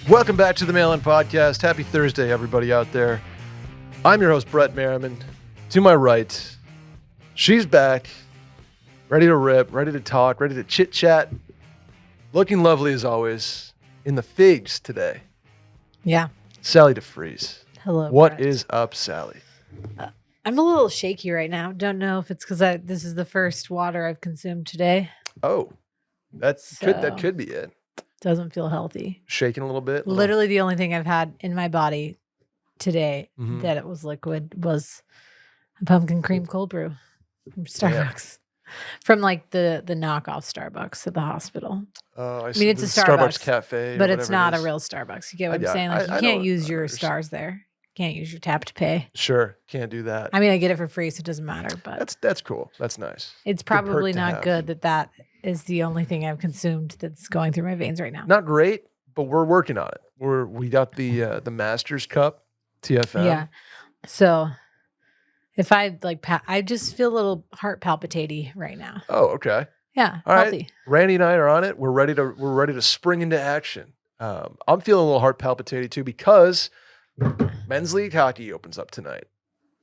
Welcome back to the Mail-In Podcast. Happy Thursday, everybody out there. I'm your host, Brett Merriman. To my right, she's back, ready to rip, ready to talk, ready to chit-chat. Looking lovely as always, in the figs today. Yeah. Sally deFries. Hello, What Brett. is up, Sally? I'm a little shaky right now. Don't know if it's because this is the first water I've consumed today. Oh, that could be it. Doesn't feel healthy. Shaking a little bit. Literally the only thing I've had in my body today that it was liquid was a pumpkin cream cold brew from Starbucks. From like the knockoff Starbucks at the hospital. Oh, I mean, it's a Starbucks cafe, but it's not a real Starbucks. You get what I'm saying? Like, you can't use your understand. stars there. Can't use your tap to pay. Sure, can't do that. I mean, I get it for free, so it doesn't matter. But That's cool. That's nice. it's probably not good that is the only thing I've consumed that's going through my veins right now. Not great, but we're working on it. We got the Masters Cup, TFM. Yeah. So if I I just feel a little heart palpitating right now. Oh, okay. Yeah. All healthy. right. Randy and I are on it. We're ready to spring into action. I'm feeling a little heart palpitating too because men's league hockey opens up tonight.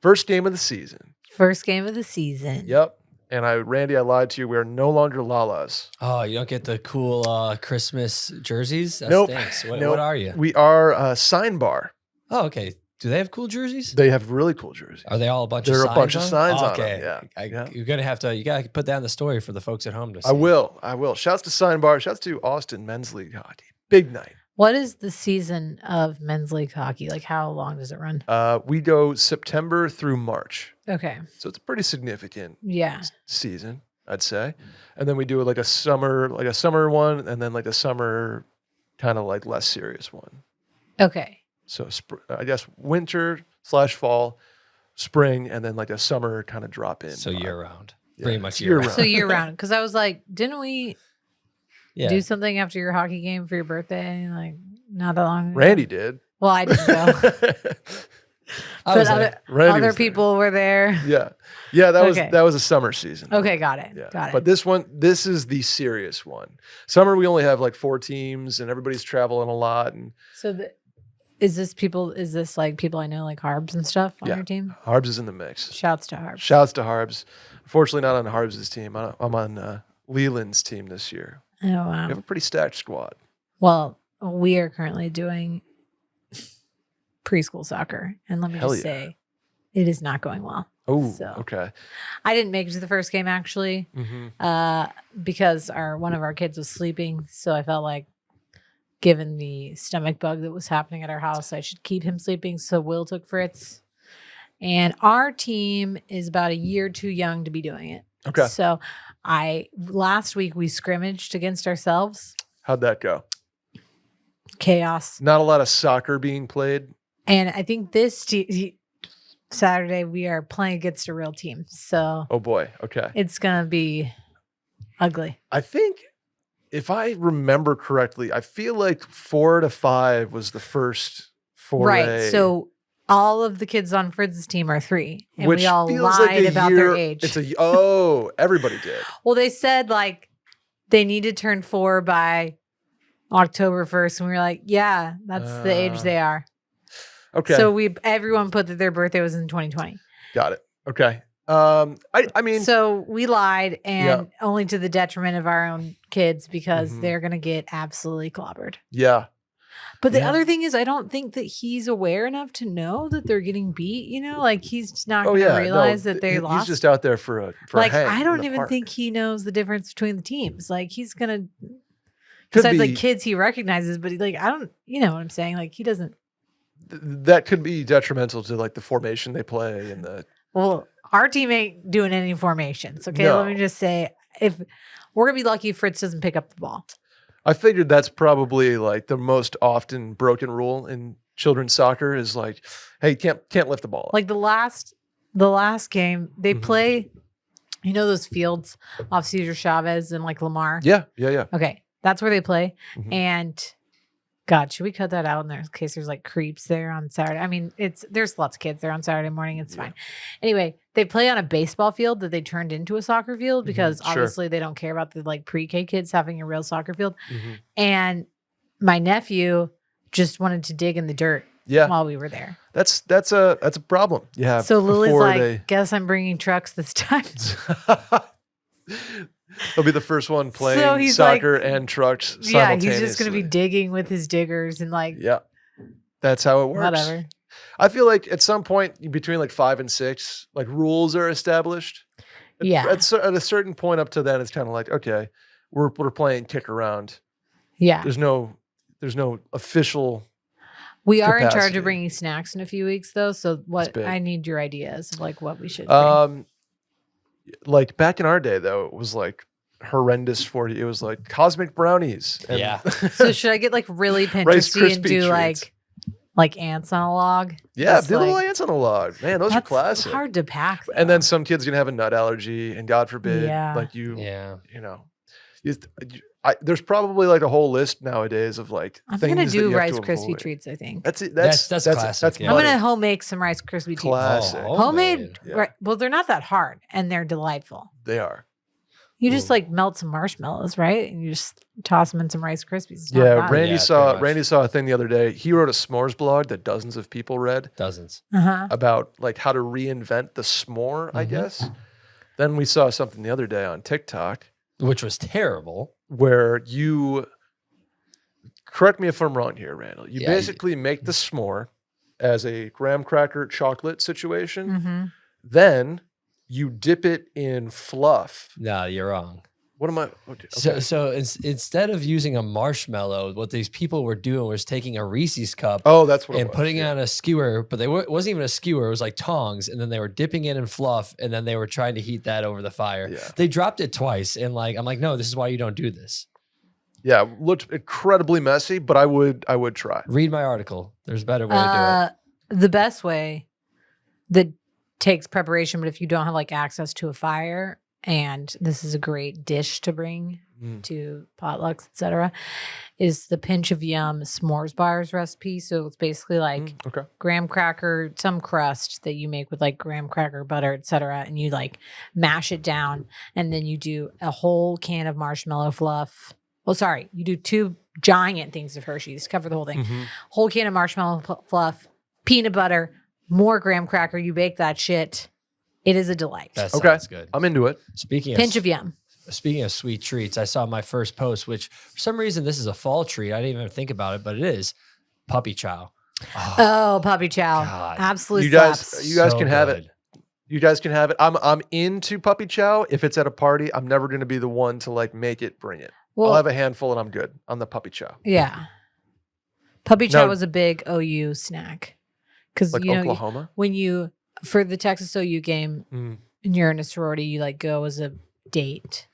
First game of the season. First game of the season. Yep. And Randy, I lied to you. We are no longer Lalas. Oh, you don't get the cool Christmas jerseys? That Nope. stinks. What Nope. are you? We are Sign Bar. Oh, okay. Do they have cool jerseys? They have really cool jerseys. Are they all a bunch There of are signs? a bunch of signs on Okay. them. Yeah. You're gonna have to. You gotta put that in the story for the folks at home to see. I will. Shouts to Sign Bar. Shouts to Austin Men's League Hockey. Big night. What is the season of men's league hockey? Like, how long does it run? We go September through March. Okay. So it's a pretty significant Yeah. season, I'd say. And then we do like a summer one, and then like a summer kind of like less serious one. Okay. So I guess winter/fall, spring, and then like a summer kind of drop in. So year round, Yeah, pretty much it's year year round. round. So year round. Because I was like, didn't we Yeah. do something after your hockey game for your birthday? Like, not that long ago? Randy did. Well, I didn't go. I but was Randy other was there. people were there. Yeah. Okay. That was a summer season. Okay, got it. Yeah. Got it. But this is the serious one. Summer, we only have like 4 teams, and everybody's traveling a lot. And So is this like people I know, like Harbs and stuff on your team? Harbs is in the mix. Shouts to Harbs. Shouts to Harbs. Unfortunately, not on Harbs' team. I'm on Leland's team this year. Oh, wow. We have a pretty stacked squad. Well, we are currently doing preschool soccer. And let me Hell just yeah. say, it is not going well. Oh, So- okay. I didn't make it to the first game, actually, because one of our kids was sleeping. So I felt like, given the stomach bug that was happening at our house, I should keep him sleeping. So Will took Fritz. And our team is about a year too young to be doing it. Okay. So last week we scrimmaged against ourselves. How'd that go? Chaos. Not a lot of soccer being played. And I think this Saturday we are playing against a real team. So Oh boy. Okay. it's going to be ugly. I think if I remember correctly, I feel like 4 to 5 was the first foray. Right. So all of the kids on Fritz's team are 3. And which we all feels lied like a about year, their age. Everybody did. Well, they said like they need to turn 4 by October 1st. And we were like, yeah, that's the age they are. Okay. So everyone put that their birthday was in 2020. Got it. Okay. I mean, So we lied, and Yeah. only to the detriment of our own kids because Mhm. they're going to get absolutely clobbered. yeah. But the Yeah. other thing is, I don't think that he's aware enough to know that they're getting beat. You know, like he's not Oh going to yeah. realize No, that they lost. He's just out there for a like, hang I in don't the even park. think he knows the difference between the teams. Like, he's going to, Could besides be, like kids he recognizes, but I don't, you know what I'm saying? Like, he doesn't. that could be detrimental to like the formation they play and the. Well, our team ain't doing any formations. Okay. No. Let me just say, if we're going to be lucky if Fritz doesn't pick up the ball. I figured that's probably like the most often broken rule in children's soccer is like, hey, can't lift the ball. Like the last game, they Mhm. play, you know, those fields off Cesar Chavez and like Lamar. Yeah. Okay. That's where they play. Mhm. And God, should we cut that out in case there's like creeps there on Saturday? I mean, there's lots of kids there on Saturday morning. It's fine. Anyway, they play on a baseball field that they turned into a soccer field because Sure. obviously they don't care about the like pre-K kids having a real soccer field. Mhm. And my nephew just wanted to dig in the dirt Yeah. while we were there. That's a problem. Yeah. So Lily's before like, guess I'm bringing trucks this time. He'll be the first one playing So he's soccer and trucks Yeah, simultaneously. he's just going to be digging with his diggers and like, Yeah. That's how it works. whatever. I feel like at some point between like 5 and 6, like rules are established. Yeah. At a certain point up to then, it's kind of like, okay, we're playing kick around. Yeah. There's no official. We are in charge capacity. of bringing snacks in a few weeks though. So what big. I need your ideas of like what we should bring. Like back in our day though, it was like horrendous for you. It was like cosmic brownies. And Yeah. So should I get like really Rice Pinteresty and Krispie do treats. like ants on a log? Yeah, Just, the little like- ants on a log. Man, those are That's classic. hard to pack. And though. then some kid's gonna have a nut allergy, and God forbid, Yeah. like you Yeah. there's probably like a whole list nowadays of like I'm things gonna that do you have Rice to Krispie avoid. treats. I think That's it. That's That's classic, That's yeah. I'm money. gonna home make some Rice Krispie treats. Classic. Homemade, Yeah. right? Well, they're not that hard, and they're delightful. They are. You just Ooh. like melt some marshmallows, right? And you just toss them in some Rice Krispies. It's not Yeah, bad. Randy Yeah, saw pretty much. a thing the other day. He wrote a s'mores blog that dozens of people read Dozens. Uh-huh. about like how to reinvent the s'more, I Mhm. guess. Then we saw something the other day on TikTok Which was terrible. where you correct me if I'm wrong here, Randall. You Yeah, basically make the s'more as a graham cracker chocolate situation. Mm-hmm. Then you dip it in fluff. No, you're wrong. What am I? Okay. So instead of using a marshmallow, what these people were doing was taking a Reese's cup Oh, that's what it and was. putting it Yeah. on a skewer, but it wasn't even a skewer. It was like tongs, and then they were dipping it in fluff, and then they were trying to heat that over the fire. Yeah. They dropped it twice, and I'm like, no, this is why you don't do this. Yeah, looked incredibly messy, but I would try. Read my article. There's a better way to The best way that takes preparation, but if you don't have like access to a fire, and this is a great dish to bring to potlucks, etc., is the Pinch of Yum s'mores bars recipe. So it's basically like Okay. graham cracker, some crust that you make with like graham cracker butter, etc., and you like mash it down, and then you do a whole can of marshmallow fluff. Well, sorry, you do 2 giant things of Hershey's, cover the whole thing. Mhm. Whole can of marshmallow fluff, peanut butter, more graham cracker. You bake that shit. It is a delight. That Okay. sounds good. I'm into it. Pinch of Yum. Speaking of sweet treats, I saw my first post, which for some reason this is a fall treat. I didn't even think about it, but it is puppy chow. Oh, puppy chow. God. Absolutely You guys slaps. can have it. You guys can have it. I'm into puppy chow. If it's at a party, I'm never going to be the one to like make it, bring it. Well, I'll have a handful and I'm good on the puppy chow. yeah. Puppy chow Now- was a big OU snack. Because, Like you know, Oklahoma. when you, for the Texas OU game, Mm. and you're in a sorority, you like go as a date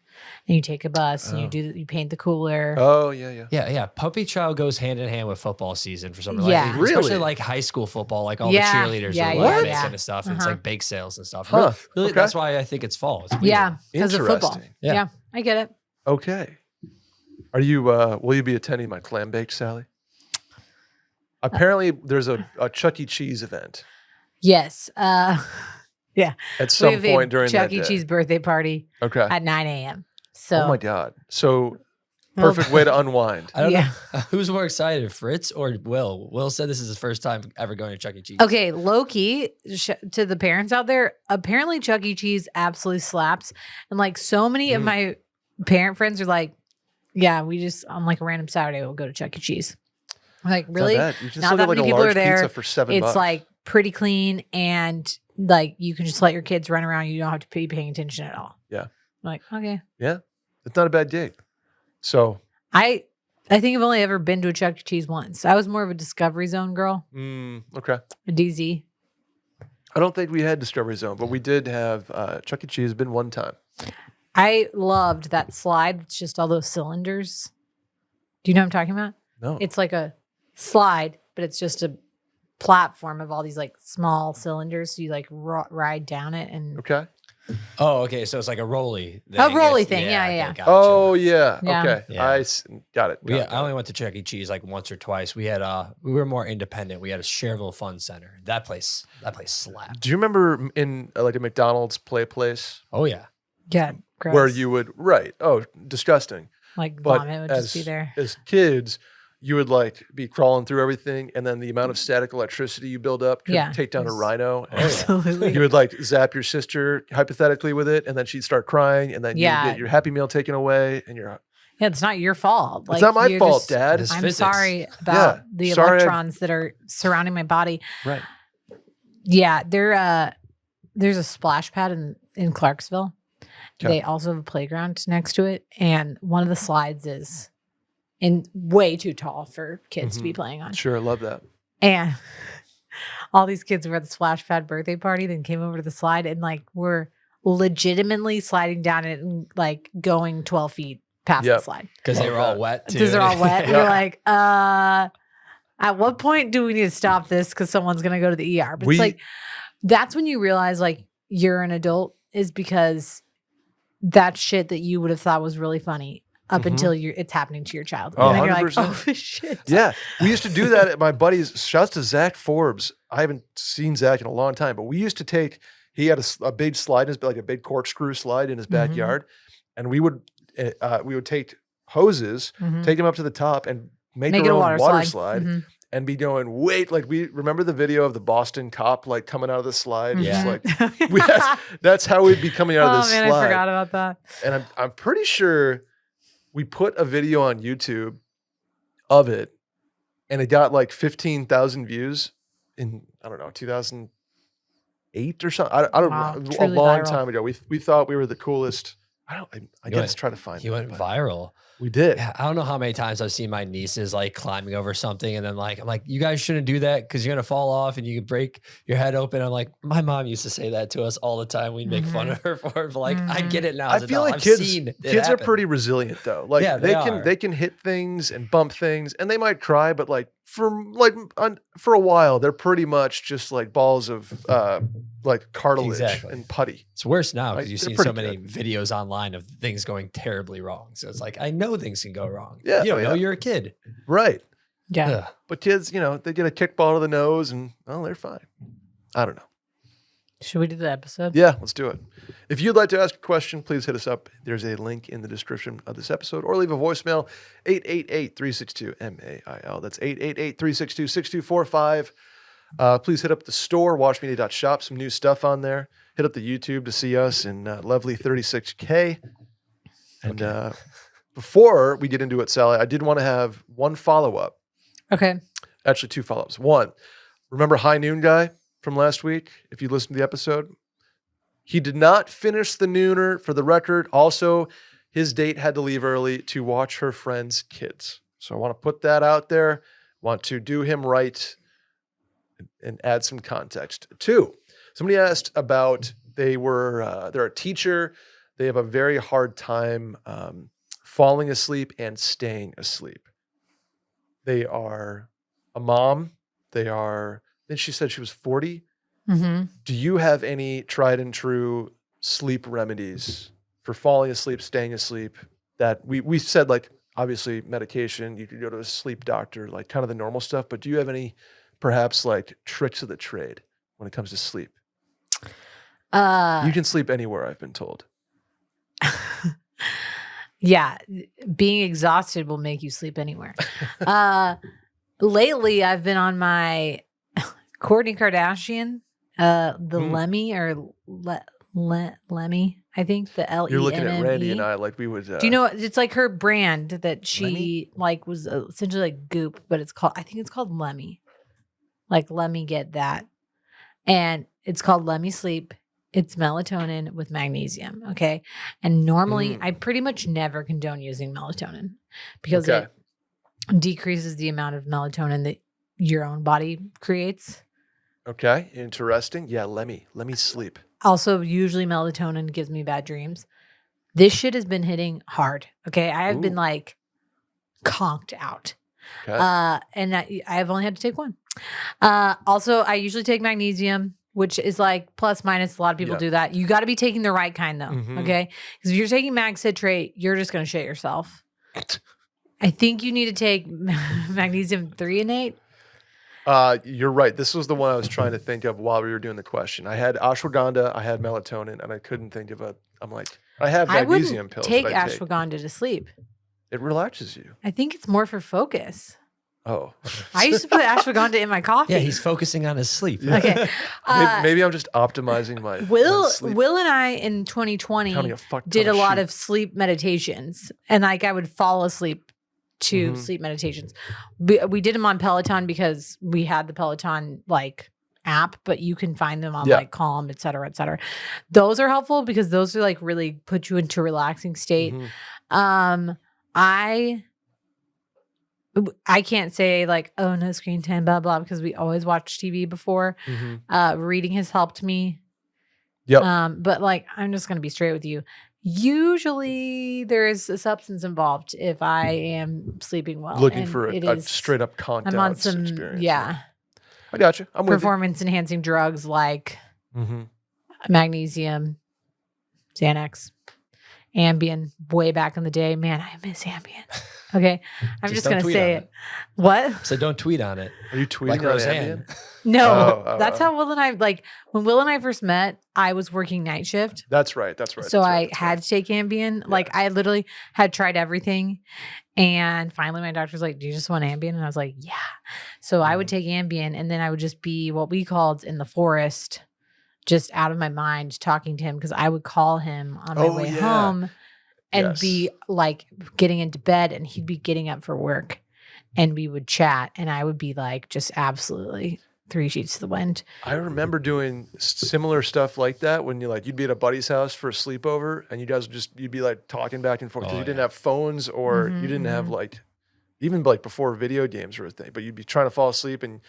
and you take a bus and Oh. you paint the cooler. Oh yeah, yeah. Yeah. Puppy chow goes hand in hand with football season for some reason. Yeah. Like, especially Really? like high school football, like all Yeah, the cheerleaders yeah, are yeah, like yeah. making and stuff. And it's Uh-huh. like bake sales and stuff. Huh, Really, okay. that's why I think it's fall. It's weird. Yeah, because of football. Interesting. Yeah. Yeah, I get it. Okay. Are you? Will you be attending my clam baked, Sally? Apparently, there's a Chuck E. Cheese event Yes. at We some have a point during Chuck that E. day. Cheese birthday party Okay. at 9 a.m. So, Oh my God. So Well, perfect way to unwind. I don't Yeah. know who's more excited, Fritz or Will. Will said this is his first time ever going to Chuck E. Cheese. Okay, low key to the parents out there, apparently Chuck E. Cheese absolutely slaps. And like so many of my parent friends are like, yeah, we just on like a random Saturday we'll go to Chuck E. Cheese. I'm like, Not really? bad. You can Not still that get like many a people are large there. pizza for $7. It's like pretty clean and like you can just let your kids run around. You don't have to be paying attention at all. Yeah. I'm like, okay. Yeah, it's not a bad gig. So I think I've only ever been to a Chuck E. Cheese once. I was more of a Discovery Zone girl, okay. a DZ. I don't think we had Discovery Zone, but we did have Chuck E. Cheese. Been one time. I loved that slide. It's just all those cylinders. Do you know what I'm talking about? No. It's like a slide, but it's just a platform of all these like small cylinders. So you like ride down it and Okay. Oh, okay. So it's like a rolly. A rolly thing, yeah, okay, yeah. gotcha. Oh yeah. Yeah. Okay. Yeah. Got it. Got it. I only went to Chuck E. Cheese like once or twice. We had we were more independent. We had a Cherville Fun Center. That place slapped. Do you remember in like a McDonald's play place Oh yeah. yeah, gross. where you would disgusting. like But vomit would as just be there. as kids, you would like be crawling through everything, and then the amount of static electricity you build up could take down a rhino. And Absolutely. you would like zap your sister hypothetically with it, and then she'd start crying, and then you would get your Happy Meal taken away, and you're it's not your fault. It's not my fault, Dad. It's I'm physics. sorry about the electrons that are surrounding my body. Right. Yeah, there's a splash pad in Clarksville. Okay. They also have a playground next to it, and one of the slides is way too tall for kids to be playing on. Sure, I love that. And all these kids were at the splash pad birthday party, then came over to the slide and like were legitimately sliding down it and like going 12 feet past the slide. Because they were all wet too. Because they're all wet. You're like, at what point do we need to stop this because someone's going to go to the ER? But it's like, that's when you realize like you're an adult is because that shit that you would have thought was really funny up until it's happening to your child. Oh, and then you're 100%. like, oh shit. Yeah. We used to do that at my buddy's. Shouts to Zach Forbes. I haven't seen Zach in a long time, but we used to take, he had a big slide, like a big corkscrew slide in his backyard. And we would take hoses, take them up to the top and make our own water slide. And be going, wait, like we remember the video of the Boston cop like coming out of the slide. Yeah. Just like that's how we'd be coming out of this slide. I forgot about that. And I'm pretty sure we put a video on YouTube of it, and it got like 15,000 views in, I don't know, 2008 or something. I don't know, a long time ago. We thought we were the coolest. I guess try to find it. He went viral. We did. Yeah, I don't know how many times I've seen my nieces like climbing over something, and then like I'm like, you guys shouldn't do that because you're gonna fall off and you could break your head open. I'm like, my mom used to say that to us all the time. We'd make fun of her for it, but like I get it now. I feel like kids are pretty resilient though. Like they can hit things and bump things, and they might cry, but like for a while they're pretty much just like balls of like cartilage and putty. It's worse now because you've seen so many good videos online of things going terribly wrong. So it's like, I know things can go wrong. Yeah, you don't know, you're a kid. Right. Yeah. Ugh. But kids, you know, they get a kickball to the nose and, well, they're fine. I don't know. Should we do the episode? Yeah, let's do it. If you'd like to ask a question, please hit us up. There's a link in the description of this episode, or leave a voicemail, 888-362-MAIL. That's 888-362-6245. Please hit up the store, watchmedia.shop, some new stuff on there. Hit up the YouTube to see us in lovely 36K. And before we get into it, Sally, I did want to have one follow-up. Okay. Actually, two follow-ups. One, remember High Noon Guy from last week? If you listened to the episode, he did not finish the nooner for the record. Also, his date had to leave early to watch her friend's kids. So I want to put that out there. Want to do him right and add some context. Two, somebody asked about they're a teacher. They have a very hard time falling asleep and staying asleep. They are a mom. Then she said she was 40. Do you have any tried and true sleep remedies for falling asleep, staying asleep that we said, like, obviously medication, you could go to a sleep doctor, like kind of the normal stuff, but do you have any perhaps like tricks of the trade when it comes to sleep? You can sleep anywhere, I've been told. Yeah, being exhausted will make you sleep anywhere. Lately, I've been on my Kourtney Kardashian, the Lemmy or Lemmy, I think the L-E-M-M-E. You're looking at Randy and I like we would. Do you know? It's like her brand that she like was essentially like Goop, but I think it's called Lemmy. Like, let me get that, and it's called Let Me Sleep. It's melatonin with magnesium. Okay. And normally I pretty much never condone using melatonin because it decreases the amount of melatonin that your own body creates. Okay. Interesting. Yeah. Let me sleep. Also, usually melatonin gives me bad dreams. This shit has been hitting hard. Okay. I have been like conked out. Okay. And I've only had to take one. Also, I usually take magnesium, which is like plus minus. A lot of people do that. You got to be taking the right kind though. Okay. Because if you're taking mag citrate, you're just going to shit yourself. I think you need to take magnesium threonate. You're right. This was the one I was trying to think of while we were doing the question. I had ashwagandha, I had melatonin, and I couldn't think of I'm like, I have magnesium pills. Take ashwagandha to sleep. It relaxes you. I think it's more for focus. Oh. I used to put ashwagandha in my coffee. Yeah, he's focusing on his sleep. Yeah. Okay. Maybe I'm just optimizing my Will sleep. and I in 2020 Counting a fuck ton did a of lot sheep. of sleep meditations, and like I would fall asleep to Mhm. sleep meditations. We did them on Peloton because we had the Peloton like app, but you can find them on Yeah. like Calm, et cetera, et cetera. Those are helpful because those are like really put you into a relaxing state. Mhm. I can't say like, oh, no screen time, blah, blah, because we always watch TV before. Mhm. Reading has helped me. Yep. But like, I'm just going to be straight with you. Usually there is a substance involved if I am sleeping well. Looking and for it a is, straight up conked I'm on out some, experience. yeah, I got you. I'm with performance enhancing drugs like you. Mm-hmm. magnesium, Xanax, Ambien way back in the day. Man, I miss Ambien. Okay. I'm just don't going to tweet say on it. What? So don't tweet on it. Are you tweeting Like on Roseanne. Ambien? No, Oh, that's how Will and I, like when Will and I first met, I was working night shift. That's right. That's right. So that's I right, that's had right. to take Ambien. Like I literally had tried everything. And finally my doctor's like, do you just want Ambien? And I was like, yeah. So I would take Ambien and then I would just be what we called in the forest, just out of my mind talking to him because I would call him on my way home and be like getting into bed and he'd be getting up for work and we would chat and I would be like just absolutely 3 sheets to the wind. I remember doing similar stuff like that when you'd be at a buddy's house for a sleepover and you guys you'd be like talking back and forth because you didn't have phones or you didn't have like, even like before video games were a thing, but you'd be trying to fall asleep and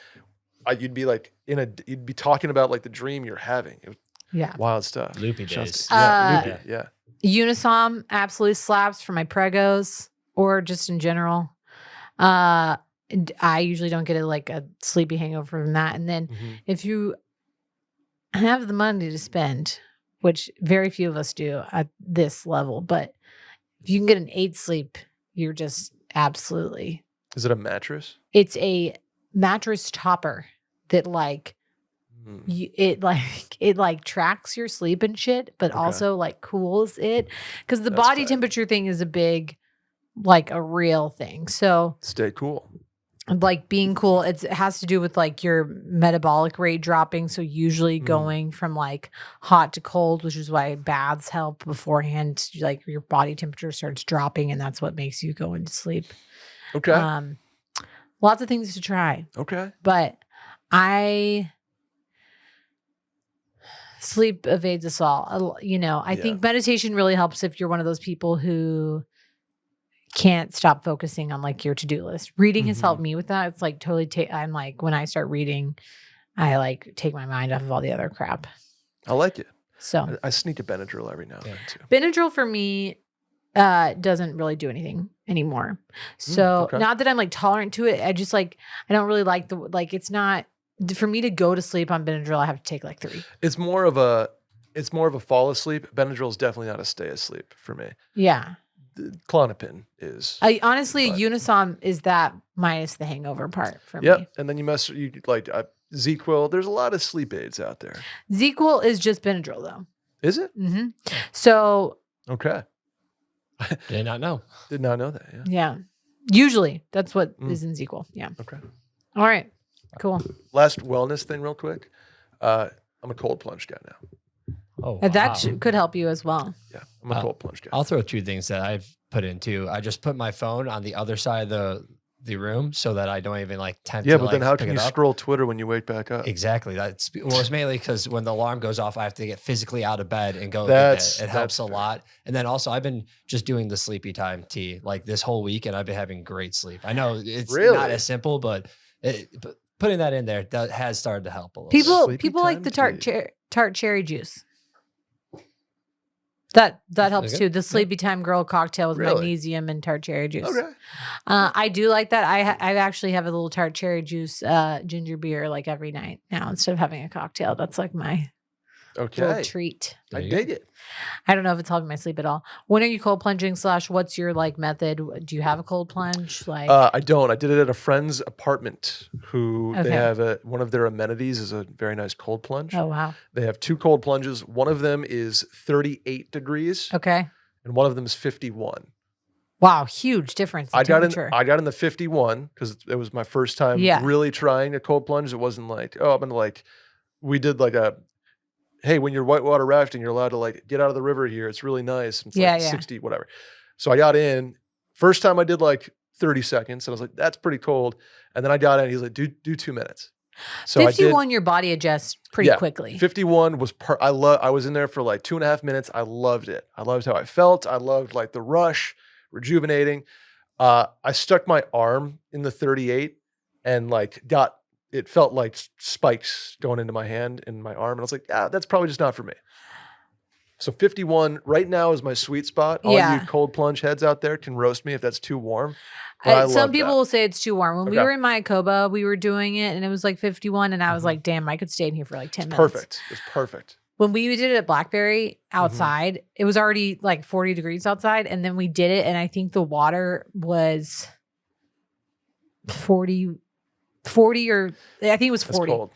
you'd be like you'd be talking about like the dream you're having. It was wild stuff. Loopy days. Yeah, loopy. Yeah. Unisom absolutely slaps for my pregos or just in general. I usually don't get a sleepy hangover from that. And then if you have the money to spend, which very few of us do at this level, but if you can get an 8 sleep, you're just absolutely. Is it a mattress? It's a mattress topper that it tracks your sleep and shit, but also like cools it because the body temperature thing is a big, like a real thing. So stay cool. Like being cool, it has to do with like your metabolic rate dropping. So usually going from like hot to cold, which is why baths help beforehand. Like your body temperature starts dropping, and that's what makes you go into sleep. Okay. Lots of things to try. Okay. But sleep evades us all. I think meditation really helps if you're one of those people who can't stop focusing on like your to-do list. Reading has helped me with that. It's like totally I'm like, when I start reading, I like take my mind off of all the other crap. I like it. So I sneak a Benadryl every now and then too. Benadryl for me doesn't really do anything anymore. So not that I'm like tolerant to it. I just like, I don't really like it's not for me to go to sleep on Benadryl. I have to take like 3. It's more of a fall asleep. Benadryl is definitely not a stay asleep for me. Yeah. Klonopin is. Honestly, Unisom is that minus the hangover part for me. Yep. And then you like ZQuil. There's a lot of sleep aids out there. ZQuil is just Benadryl though. Is it? Mm-hmm. So. Okay. Did not know. Did not know that. Yeah. Yeah. Usually that's what is in ZQuil. Yeah. Okay. All right. Cool. Last wellness thing real quick. I'm a cold plunge guy now. Oh, that could help you as well. Yeah, I'm a cold plunge guy. I'll throw 2 things that I've put in too. I just put my phone on the other side of the room so that I don't even like tend to. Yeah, but then how can you scroll Twitter when you wake back up? Exactly. It's mainly because when the alarm goes off, I have to get physically out of bed and go. It helps a lot. And then also, I've been just doing the sleepy time tea like this whole week, and I've been having great sleep. I know it's not as simple, but putting that in there has started to help a little. People like the tart cherry juice. That helps too. The Sleepy Time Girl cocktail with magnesium and tart cherry juice. Okay. I do like that. I actually have a little tart cherry juice ginger beer like every night now instead of having a cocktail. That's like my little treat. I dig it. I don't know if it's helping my sleep at all. When are you cold plunging / what's your like method? Do you have a cold plunge? Like I don't. I did it at a friend's apartment who they have one of their amenities is a very nice cold plunge. Oh, wow. They have 2 cold plunges. One of them is 38 degrees. Okay. And one of them is 51. Wow, huge difference in temperature. I got in the 51 because it was my first time Yeah. really trying a cold plunge. It wasn't like, oh, I'm gonna like, we did like hey, when you're whitewater rafting, you're allowed to like get out of the river here. It's really nice. It's Yeah, like yeah. 60, whatever. So I got in. First time I did like 30 seconds. And I was like, that's pretty cold. And then I got in. He's like, do 2 minutes. So 51, your body adjusts pretty yeah, quickly. 51 was I was in there for like 2.5 minutes. I loved it. I loved how I felt. I loved like the rush, rejuvenating. I stuck my arm in the 38 and like it felt like spikes going into my hand and my arm. And I was like, yeah, that's probably just not for me. So 51 right now is my sweet spot. All Yeah. you cold plunge heads out there can roast me if that's too warm. But I Some love people that. will say it's too warm. When we Okay. were in Mayakoba, we were doing it and it was like 51. And I was like, damn, I could stay in here for like 10 minutes. Perfect. It's perfect. When we did it at Blackberry outside, it was already like 40 degrees outside. And then we did it. And I think the water was 40 or I think it was 40. That's cold.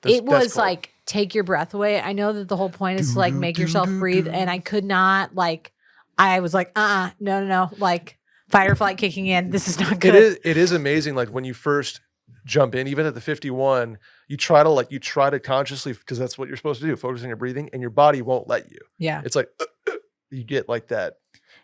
It That's was cold. like, take your breath away. I know that the whole point is to like make yourself breathe. And I could not like, I was like, no. Like fight or flight kicking in. This is not good. It is amazing. Like when you first jump in, even at the 51, you try to consciously, because that's what you're supposed to do, focus on your breathing, and your body won't let you. Yeah. It's like, you get like that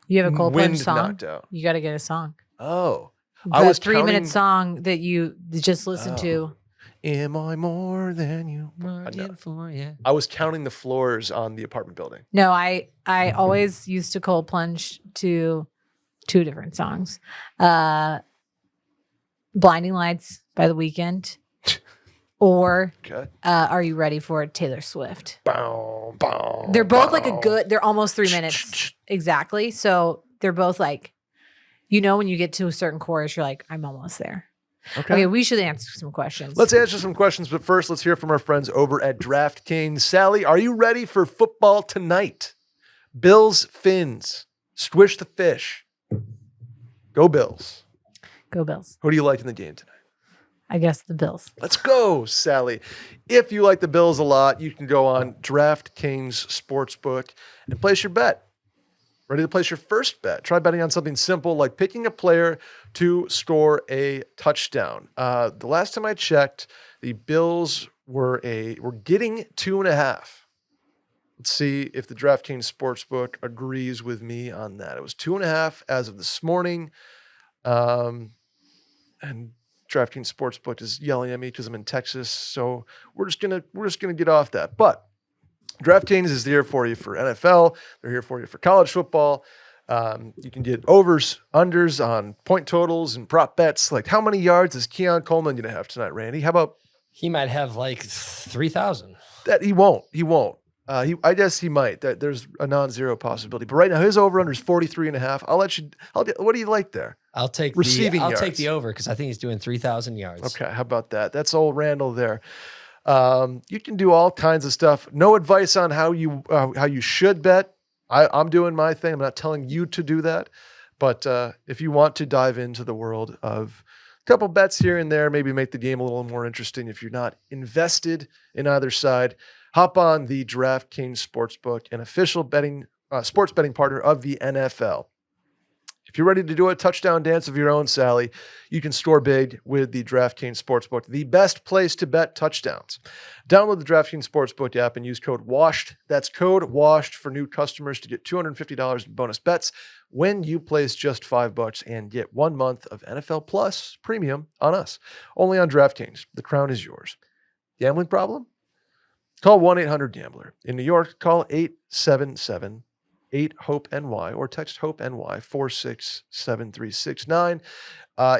You have a cold plunge wind song. knocked out. You got to get a song. Oh. I was 3-minute song that you just listened to. Am I more than you? Yeah. I was counting the floors on the apartment building. No, I always used to cold plunge to 2 different songs. Blinding Lights by The Weeknd or Okay. Are You Ready for It, Taylor Swift. Bow, bow, They're both bow. like they're almost 3 minutes. Exactly. So they're both like, when you get to a certain chorus, you're like, I'm almost there. Okay, we should answer some questions. Let's answer some questions, but first, let's hear from our friends over at DraftKings. Sally, are you ready for football tonight? Bills, Fins, swish the fish. Go Bills. Go Bills. Who do you like in the game tonight? I guess the Bills. Let's go, Sally. If you like the Bills a lot, you can go on DraftKings Sportsbook and place your bet. Ready to place your first bet? Try betting on something simple like picking a player to score a touchdown. The last time I checked, the Bills were getting 2.5. Let's see if the DraftKings Sportsbook agrees with me on that. It was 2.5 as of this morning. And DraftKings Sportsbook is yelling at me because I'm in Texas. So we're just gonna get off that. But DraftKings is here for you for NFL. They're here for you for college football. You can get overs, unders on point totals and prop bets. Like how many yards is Keon Coleman going to have tonight, Randy? How about He might have like 3,000. that? He won't. I guess he might. There's a non-zero possibility. But right now his over-under is 43.5. What do you like there? I'll take Receiving I'll yards. take the over because I think he's doing 3,000 yards. Okay, how about that? That's old Randall there. You can do all kinds of stuff. No advice on how you should bet. I'm doing my thing. I'm not telling you to do that. But if you want to dive into the world of a couple bets here and there, maybe make the game a little more interesting. If you're not invested in either side, hop on the DraftKings Sportsbook, an official sports betting partner of the NFL. If you're ready to do a touchdown dance of your own, Sally, you can score big with the DraftKings Sportsbook, the best place to bet touchdowns. Download the DraftKings Sportsbook app and use code WASHED. That's code WASHED for new customers to get $250 in bonus bets when you place just $5 and get 1 month of NFL Plus premium on us. Only on DraftKings. The crown is yours. Gambling problem? Call 1-800-GAMBLER. In New York, call 877 8-HOPE-NY or text HOPE-NY 467-369.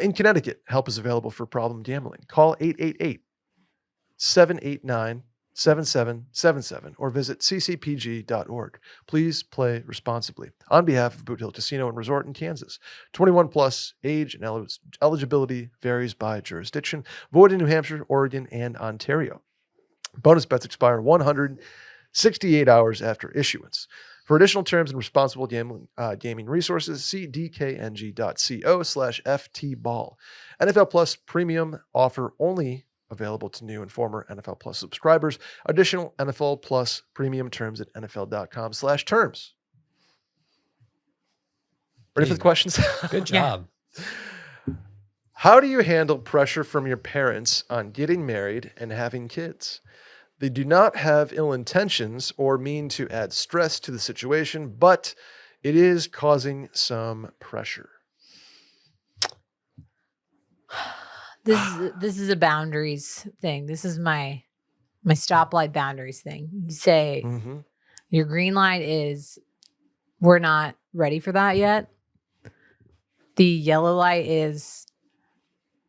In Connecticut, help is available for problem gambling. Call 888-789-7777 or visit ccpg.org. Please play responsibly. On behalf of Boot Hill Casino and Resort in Kansas, 21 plus, age and eligibility varies by jurisdiction. Void in New Hampshire, Oregon, and Ontario. Bonus bets expire 168 hours after issuance. For additional terms and responsible gaming resources, see dkng.co/ftball. NFL Plus premium offer only available to new and former NFL Plus subscribers. Additional NFL Plus premium terms at nfl.com/terms. Ready for the questions? Good Yeah. job. How do you handle pressure from your parents on getting married and having kids? They do not have ill intentions or mean to add stress to the situation, but it is causing some pressure. This is a boundaries thing. This is my stoplight boundaries thing. You say Mm-hmm. your green light is we're not ready for that yet. The yellow light is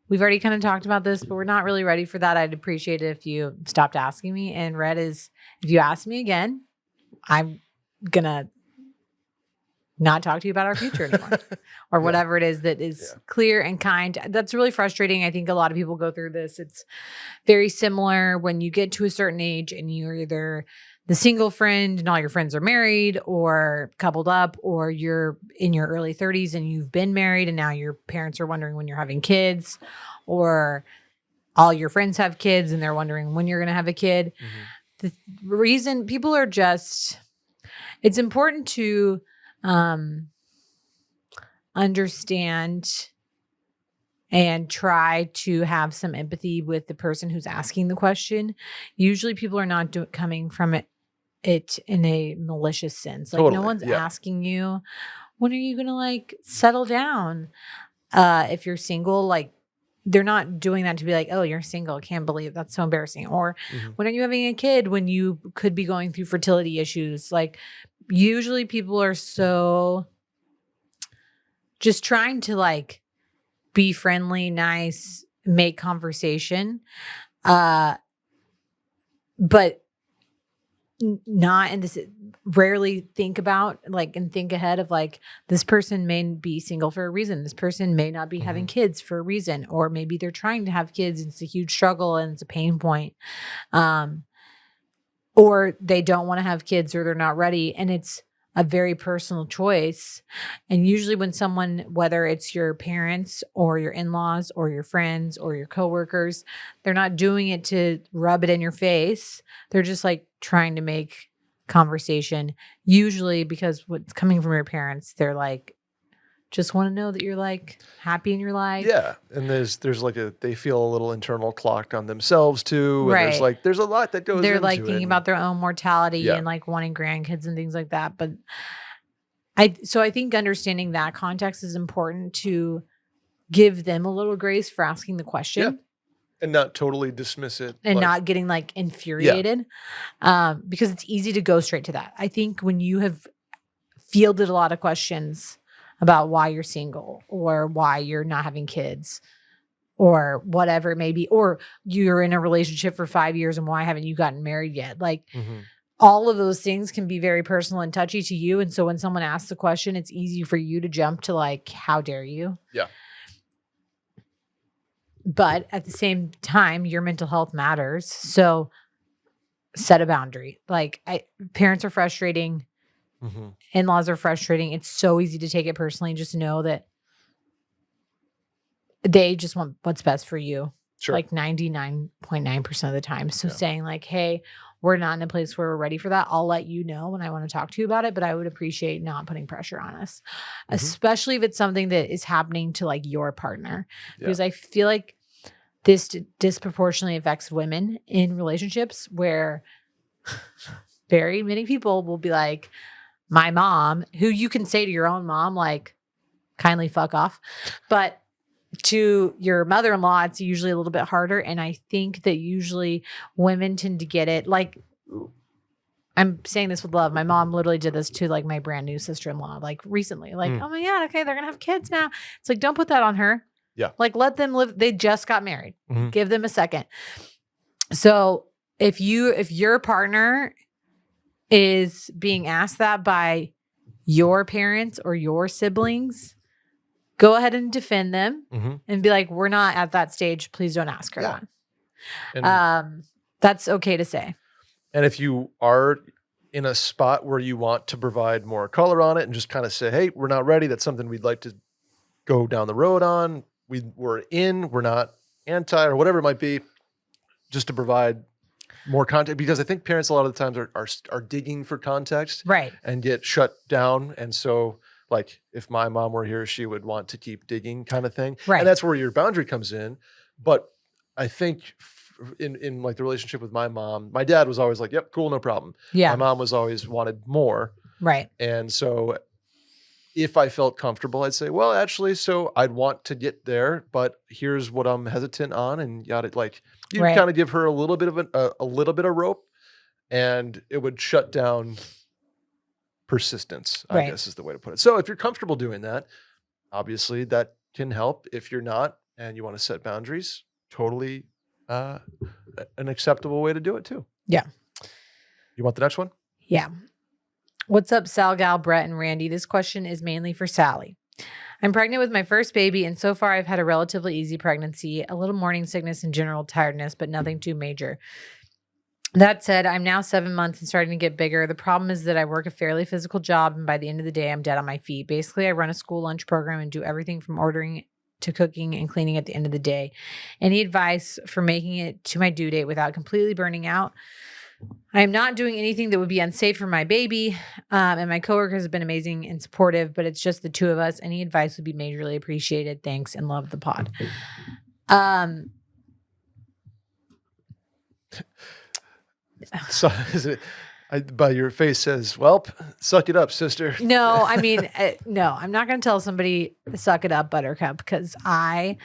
we've already kind of talked about this, but we're not really ready for that. I'd appreciate it if you stopped asking me. And red is if you ask me again, I'm gonna not talk to you about our future anymore or Yeah. whatever it is that is clear and kind. That's really frustrating. I think a lot of people go through this. It's very similar when you get to a certain age and you're either the single friend and all your friends are married or coupled up, or you're in your early 30s and you've been married and now your parents are wondering when you're having kids, or all your friends have kids and they're wondering when you're going to have a kid. Mm-hmm. The reason people are just, it's important to understand and try to have some empathy with the person who's asking the question. Usually people are not coming from it in a malicious sense. Like no one's asking you, when are you going to like settle down? If you're single, like they're not doing that to be like, oh, you're single. Can't believe that's so embarrassing. Or when are you having a kid when you could be going through fertility issues? Like usually people are so just trying to like be friendly, nice, make conversation. But not in this, rarely think about like and think ahead of like this person may be single for a reason. This person may not be having kids for a reason, or maybe they're trying to have kids and it's a huge struggle and it's a pain point. Or they don't want to have kids or they're not ready. And it's a very personal choice. And usually when someone, whether it's your parents or your in-laws or your friends or your coworkers, they're not doing it to rub it in your face. They're just like trying to make conversation. Usually because what's coming from your parents, they're like, just want to know that you're like happy in your life. Yeah. And there's like they feel a little internal clock on themselves too. And Right. there's a lot that goes They're into like it. thinking about their own mortality and like wanting grandkids and things like that. But I think understanding that context is important to give them a little grace for asking the question. Yeah. And not totally dismiss it. And not getting like infuriated. Because it's easy to go straight to that. I think when you have fielded a lot of questions about why you're single or why you're not having kids or whatever it may be, or you're in a relationship for 5 years and why haven't you gotten married yet? Like all of those things can be very personal and touchy to you. And so when someone asks the question, it's easy for you to jump to like, how dare you? Yeah. But at the same time, your mental health matters. So set a boundary. Like parents are frustrating. In-laws are frustrating. It's so easy to take it personally. Just know that they just want what's best for you. Sure. Like 99.9% of the time. So saying like, hey, we're not in a place where we're ready for that. I'll let you know when I want to talk to you about it, but I would appreciate not putting pressure on us, especially if it's something that is happening to like your partner, because I feel like this disproportionately affects women in relationships where very many people will be like, my mom, who you can say to your own mom, like, kindly fuck off. But to your mother-in-law, it's usually a little bit harder. And I think that usually women tend to get it. Like, I'm saying this with love. My mom literally did this to like my brand new sister-in-law, like recently. Like, oh my God, okay, they're gonna have kids now. It's like, don't put that on her. Yeah. Like, let them live. They just got married. Give them a second. So if your partner is being asked that by your parents or your siblings, go ahead and defend them and be like, we're not at that stage. Please don't ask her that. And that's okay to say. And if you are in a spot where you want to provide more color on it and just kind of say, hey, we're not ready. That's something we'd like to go down the road on. We're not anti or whatever it might be, just to provide more context, because I think parents a lot of the times are digging for context, right, and get shut down. And so like if my mom were here, she would want to keep digging kind of thing. Right. And that's where your boundary comes in. But I think in like the relationship with my mom, my dad was always like, yep, cool, no problem. Yeah. My mom was always wanted more. Right. And so if I felt comfortable, I'd say, well, actually, so I'd want to get there, but here's what I'm hesitant on, and yada. Like you Right. kind of give her a little bit of a little bit of rope, and it would shut down persistence, I Right. guess is the way to put it. So if you're comfortable doing that, obviously that can help. If you're not and you want to set boundaries, totally an acceptable way to do it too. Yeah. You want the next one? Yeah. What's up, Sal, Gal, Brett, and Randy? This question is mainly for Sally. I'm pregnant with my first baby, and so far I've had a relatively easy pregnancy, a little morning sickness and general tiredness, but nothing too major. That said, I'm now 7 months and starting to get bigger. The problem is that I work a fairly physical job, and by the end of the day, I'm dead on my feet. Basically, I run a school lunch program and do everything from ordering to cooking and cleaning at the end of the day. Any advice for making it to my due date without completely burning out? I am not doing anything that would be unsafe for my baby, and my coworkers have been amazing and supportive, but it's just the two of us. Any advice would be majorly appreciated. Thanks, and love the pod. So by your face says, well, suck it up, sister. No, I mean, no, I'm not going to tell somebody suck it up, buttercup, because I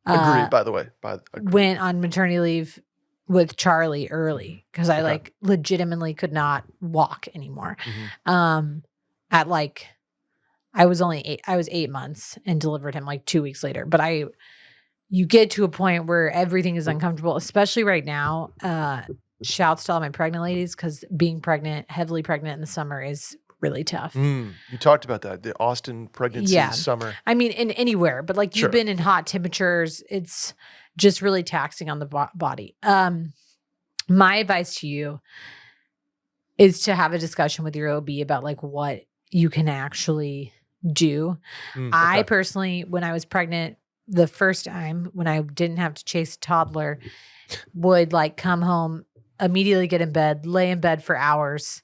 Agree, by the way. went on maternity leave with Charlie early because I Okay. like legitimately could not walk anymore. Mhm. At like, I was 8 months and delivered him like 2 weeks later. But you get to a point where everything is uncomfortable, especially right now. Shouts to all my pregnant ladies, because being pregnant, heavily pregnant in the summer is really tough. You talked about that, the Austin pregnancy Yeah. summer. I mean, in anywhere, but like Sure. you've been in hot temperatures, it's just really taxing on the body. My advice to you is to have a discussion with your OB about like what you can actually do. I Okay. personally, when I was pregnant the first time, when I didn't have to chase a toddler, would like come home, immediately get in bed, lay in bed for hours,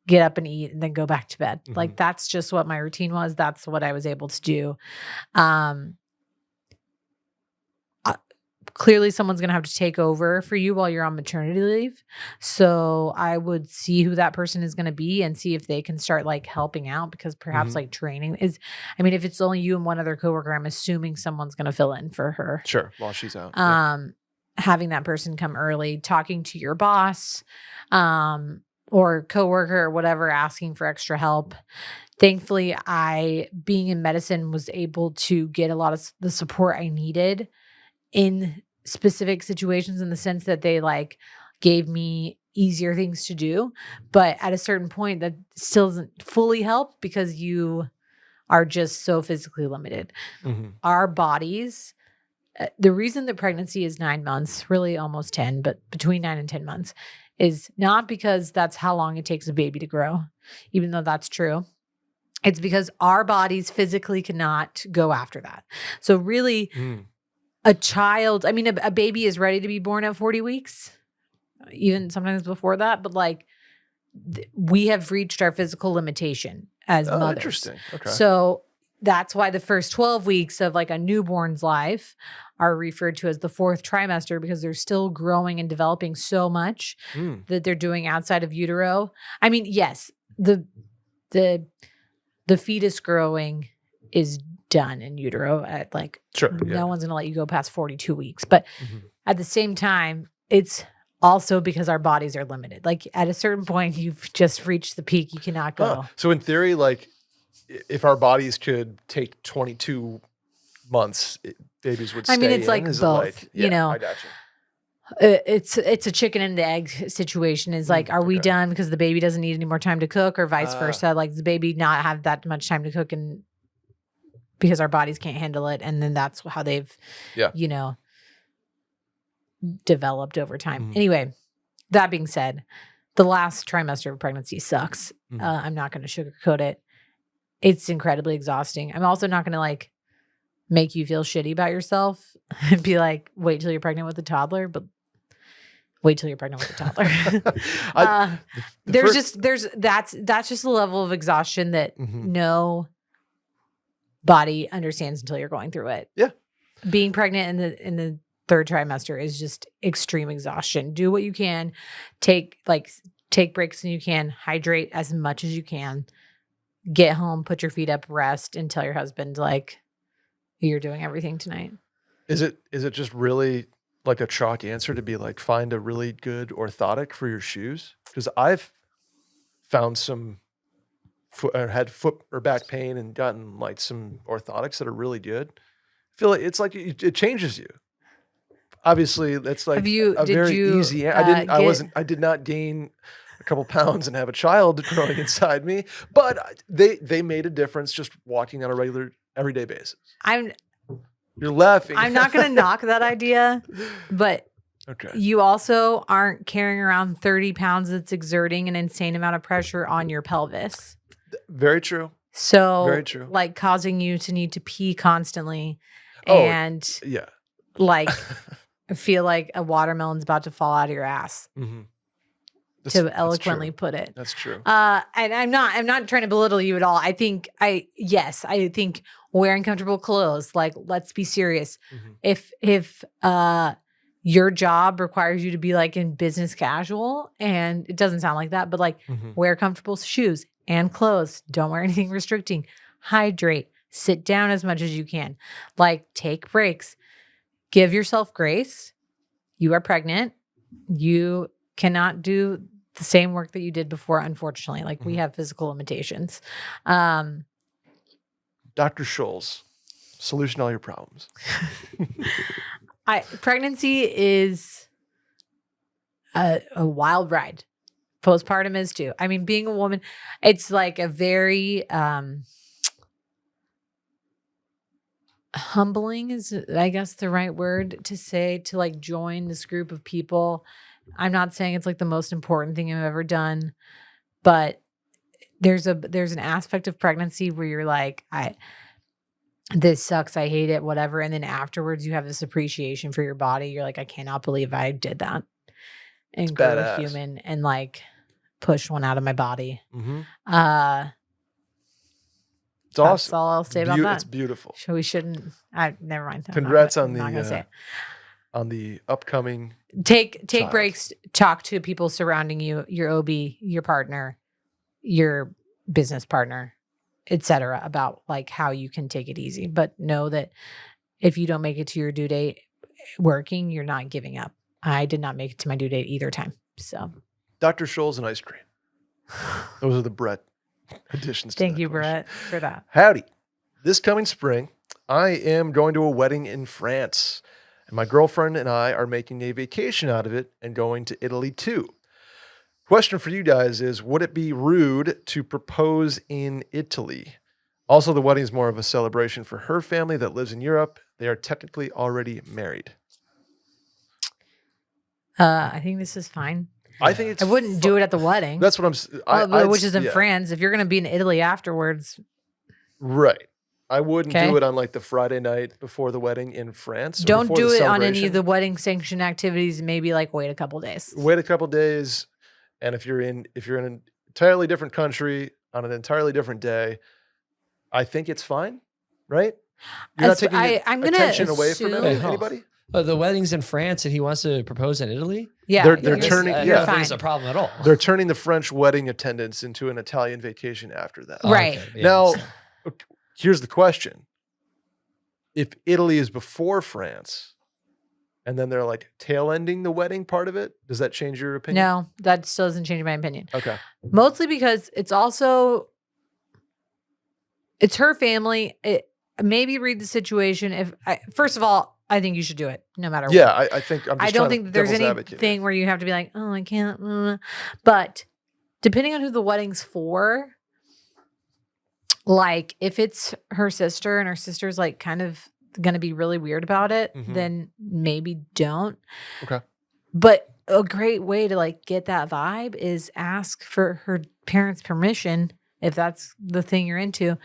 get up and eat, and then go back to bed. Like that's just what my routine was. That's what I was able to do. Clearly someone's going to have to take over for you while you're on maternity leave. So I would see who that person is going to be and see if they can start like helping out, because perhaps like training is, I mean, if it's only you and one other coworker, I'm assuming someone's going to fill in for her. Sure, while she's out. Having that person come early, talking to your boss, or coworker or whatever, asking for extra help. Thankfully, being in medicine, was able to get a lot of the support I needed in specific situations, in the sense that they like gave me easier things to do. But at a certain point, that still doesn't fully help because you are just so physically limited. Our bodies, the reason that pregnancy is 9 months, really almost 10, but between 9 and 10 months, is not because that's how long it takes a baby to grow, even though that's true. It's because our bodies physically cannot go after that. So really, a child, I mean, a baby is ready to be born at 40 weeks, even sometimes before that. But like, we have reached our physical limitation as mothers. Interesting. Okay. So that's why the first 12 weeks of like a newborn's life are referred to as the fourth trimester, because they're still growing and developing so much that they're doing outside of utero. I mean, yes, the fetus growing is done in utero at like, no one's going to let you go past 42 weeks. But at the same time, it's also because our bodies are limited. Like at a certain point, you've just reached the peak. You cannot go. So in theory, like if our bodies could take 22 months, babies would stay. I mean, it's like both, you know. I got you. It's a chicken and egg situation. Is like, are we okay. done because the baby doesn't need any more time to cook, or vice versa? Like the baby not have that much time to cook, and because our bodies can't handle it, and then that's how they've, you know, developed over time. Anyway, that being said, the last trimester of pregnancy sucks. I'm not going to sugarcoat it. It's incredibly exhausting. I'm also not going to like make you feel shitty about yourself and be like, wait till you're pregnant with a toddler, but wait till you're pregnant with a toddler. That's just a level of exhaustion that no body understands until you're going through it. Yeah. Being pregnant in the third trimester is just extreme exhaustion. Do what you can. Take breaks when you can. Hydrate as much as you can. Get home, put your feet up, rest, and tell your husband like you're doing everything tonight. Is it just really like a chalk answer to be like find a really good orthotic for your shoes? Because I've found some had foot or back pain and gotten like some orthotics that are really good. I feel like it's like it changes you. Obviously, that's like easy. I did not gain a couple pounds and have a child growing inside me, but they made a difference just walking on a regular everyday basis. You're laughing. I'm not going to knock that idea, but you also aren't carrying around 30 pounds that's exerting an insane amount of pressure on your pelvis. Very true. So, very true. Like causing you to need to pee constantly and like feel like a watermelon's about to fall out of your ass. Mm-hmm. To eloquently put it. That's true. And I'm not trying to belittle you at all. I think wearing comfortable clothes, like let's be serious. Mm-hmm. If your job requires you to be like in business casual, and it doesn't sound like that, but like wear comfortable shoes and clothes. Don't wear anything restricting. Hydrate. Sit down as much as you can. Like take breaks. Give yourself grace. You are pregnant. You cannot do the same work that you did before, unfortunately. Like we have physical limitations. Dr. Scholl's, solution to all your problems. Pregnancy is a wild ride. Postpartum is too. I mean, being a woman, it's like a very humbling is, I guess, the right word to say, to like join this group of people. I'm not saying it's like the most important thing I've ever done, but there's an aspect of pregnancy where you're like, this sucks, I hate it, whatever. And then afterwards you have this appreciation for your body. You're like, I cannot believe I did that and grow a human and like push one out of my body. Mm-hmm. It's that's awesome. all I'll say about that. It's beautiful. So we shouldn't. Never mind. Congrats on the upcoming. Take breaks. Talk to people surrounding you, your OB, your partner, your business partner, etc. about like how you can take it easy. But know that if you don't make it to your due date working, you're not giving up. I did not make it to my due date either time. So, Dr. Scholl's and ice cream. Those are the Brett additions. Thank you, Brett, for that. Howdy. This coming spring, I am going to a wedding in France, and my girlfriend and I are making a vacation out of it and going to Italy too. Question for you guys is, would it be rude to propose in Italy? Also, the wedding is more of a celebration for her family that lives in Europe. They are technically already married. I think this is fine. I think it's. I wouldn't do it at the wedding. That's what which is in France. If you're going to be in Italy afterwards, right? I wouldn't do it on like the Friday night before the wedding in France. Don't do it on any of the wedding sanctioned activities. Maybe like wait a couple days. Wait a couple days, and if you're in an entirely different country on an entirely different day, I think it's fine, right? You're not taking attention away from anybody. The wedding's in France and he wants to propose in Italy? Yeah. They're turning. I don't think it's a problem at all. They're turning the French wedding attendants into an Italian vacation after that. Right. Okay, Now, here's the question. If Italy is before France and then they're like tail ending the wedding part of it, does that change your opinion? No, that still doesn't change my opinion. Okay. Mostly because it's her family. Maybe read the situation. First of all, I think you should do it no matter what. Yeah, I think I don't think that there's anything where you have to be like, oh, I can't. But depending on who the wedding's for, like if it's her sister and her sister's like kind of going to be really weird about it, then maybe don't. Okay. But a great way to like get that vibe is ask for her parents' permission if that's the thing you're into,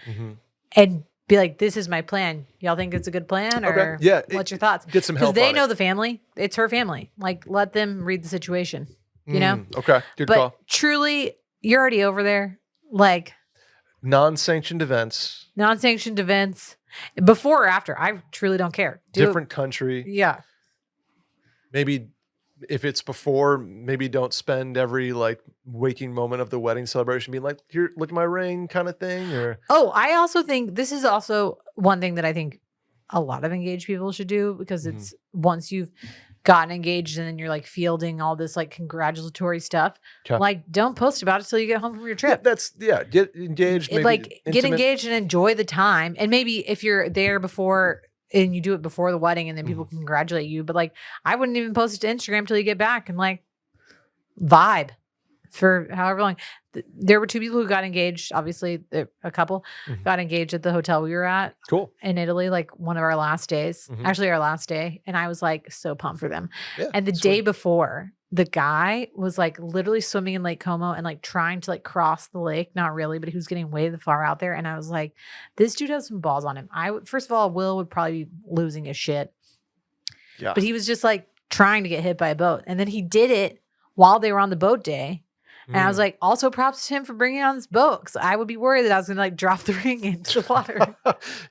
and be like, this is my plan. Y'all think it's a good plan? Or what's your thoughts? Get some help. Because they know the family. It's her family. Like, let them read the situation, you know? Okay. Good call. But truly, you're already over there. Like, Non-sanctioned events, Non-sanctioned events, before or after. I truly don't care. different country. Yeah. Maybe if it's before, maybe don't spend every like waking moment of the wedding celebration being like, here, look at my ring kind of thing. Or Oh, I also think this is also one thing that I think a lot of engaged people should do, because it's once you've gotten engaged and then you're like fielding all this like congratulatory stuff, Okay. like don't post about it till you get home from your trip. Get engaged. Maybe Like get intimate. engaged and enjoy the time. And maybe if you're there before and you do it before the wedding and then people congratulate you, but like I wouldn't even post it to Instagram till you get back and like vibe for however long. There were two people who got engaged. Obviously, a couple got engaged at the hotel we were at. Cool. In Italy, like one of our last days, actually our last day. And I was like so pumped for them. Yeah, and the day before, the guy was like literally swimming in Lake Como and like trying to like cross the lake. Not really, but he was getting way far out there. And I was like, this dude has some balls on him. First of all, Will would probably be losing his shit. Yeah. But he was just like trying to get hit by a boat. And then he did it while they were on the boat day. And I was like, also props to him for bringing it on this boat, because I would be worried that I was going to like drop the ring into the water.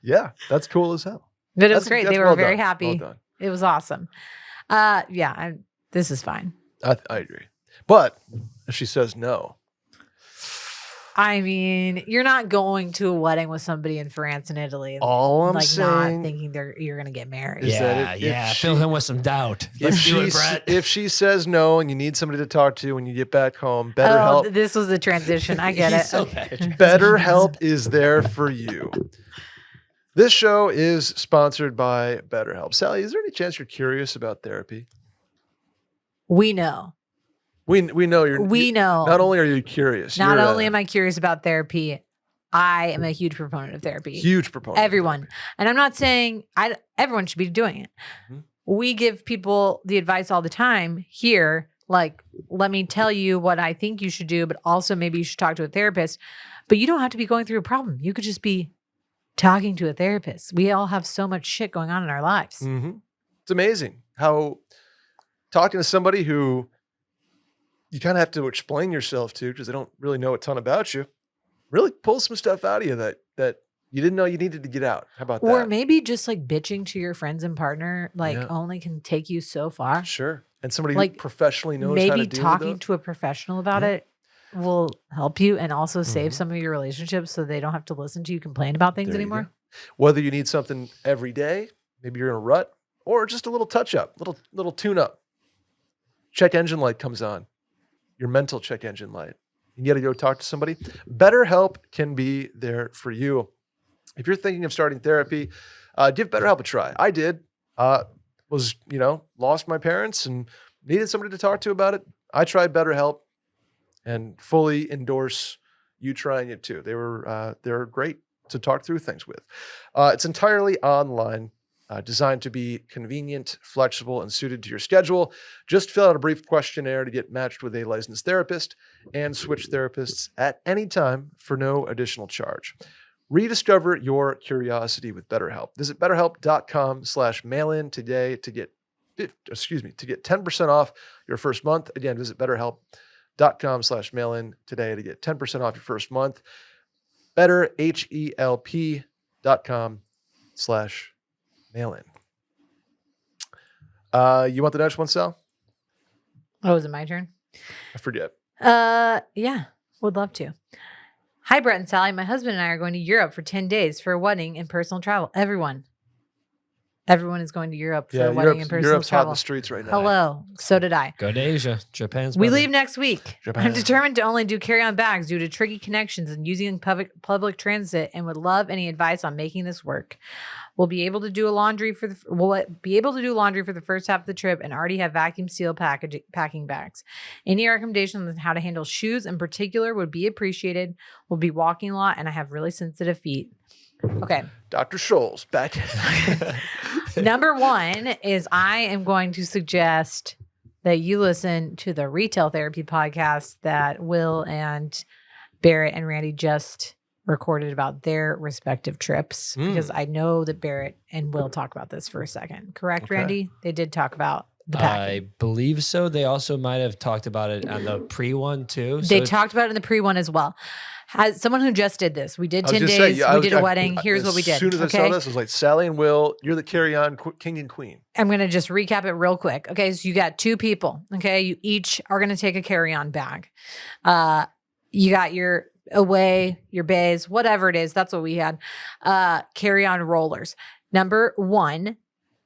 Yeah, that's cool as hell. But it was great. They were very happy. Well done. It was awesome. This is fine. I agree. But if she says no, I mean, you're not going to a wedding with somebody in France and Italy. all I'm like saying, not thinking you're going to get married. is that if fill him with some doubt. if Let's do she it, Brett. if she says no and you need somebody to talk to when you get back home, BetterHelp. This was the transition. I get it. He's so Okay. bad at transitions. BetterHelp is there for you. This show is sponsored by BetterHelp. Sally, is there any chance you're curious about therapy? We know. We know you're. We know. Not only are you curious, Not you're only am I curious about therapy, I am a huge proponent of therapy. huge proponent. Everyone. And I'm not saying everyone should be doing it. We give people the advice all the time here, like, let me tell you what I think you should do, but also maybe you should talk to a therapist. But you don't have to be going through a problem. You could just be talking to a therapist. We all have so much shit going on in our lives. It's amazing how talking to somebody who you kind of have to explain yourself to, because they don't really know a ton about you, really pull some stuff out of you that you didn't know you needed to get out. How about that? Or maybe just like bitching to your friends and partner, like only can take you so far. Sure. And somebody Like, who professionally knows how to Maybe deal talking with to a professional about it will help you and also save some of your relationships, so they don't have to listen to you complain about things There you anymore. go. Whether you need something every day, maybe you're in a rut, or just a little touch up, little tune up. Check engine light comes on. Your mental check engine light. You got to go talk to somebody. BetterHelp can be there for you. If you're thinking of starting therapy, give BetterHelp a try. I did. Lost my parents and needed somebody to talk to about it. I tried BetterHelp and fully endorse you trying it too. They're great to talk through things with. It's entirely online. Designed to be convenient, flexible, and suited to your schedule. Just fill out a brief questionnaire to get matched with a licensed therapist and switch therapists at any time for no additional charge. Rediscover your curiosity with BetterHelp. Visit BetterHelp.com/mailin today to get 10% off your first month. Again, visit BetterHelp.com/mailin today to get 10% off your first month. BetterHelp.com/mailin. You want the next one, Sal? Oh, is it my turn? I forget. Yeah, would love to. Hi, Brett and Sally. My husband and I are going to Europe for 10 days for a wedding and personal travel. Everyone is going to Europe for a wedding and personal Europe's hot in travel. the streets right now. Hello. So did I. Go to Asia. Japan's We better. leave next week. Japan. I'm determined to only do carry-on bags due to tricky connections and using public transit, and would love any advice on making this work. We'll be able to do laundry for the first half of the trip and already have vacuum seal packing bags. Any recommendations on how to handle shoes in particular would be appreciated. We'll be walking a lot and I have really sensitive feet. Okay. Dr. Scholl's back. Number one is I am going to suggest that you listen to the Retail Therapy podcast that Will and Barrett and Randy just recorded about their respective trips, because I know that Barrett and Will talk about this for a second. Correct, Okay. Randy? They did talk about The I packing. believe so. They also might have talked about it on the pre one too. They So talked about it in the pre one as well. As someone who just did this, we did I was 10 just days. saying, yeah, We did a wedding. Here's what we did. As soon as I saw this, I was like, Sally and Will, you're the carry-on king and queen. I'm going to just recap it real quick. Okay. So you got 2 people. Okay. You each are going to take a carry-on bag. You got your away, your bays, whatever it is. That's what we had. Carry-on rollers. Number 1,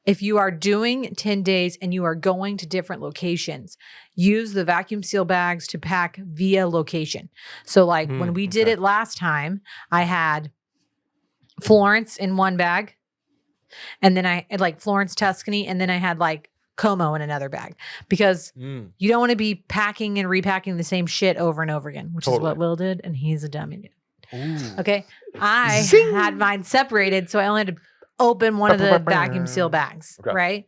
if you are doing 10 days and you are going to different locations, use the vacuum seal bags to pack via location. So like when we did it last time, I had Florence in one bag, and then I had like Florence, Tuscany, and then I had like Como in another bag, because you don't want to be packing and repacking the same shit over and over again, which is what Will did, and he's a dummy dude. Okay. I had mine separated, so I only had to open one of the vacuum seal bags, right?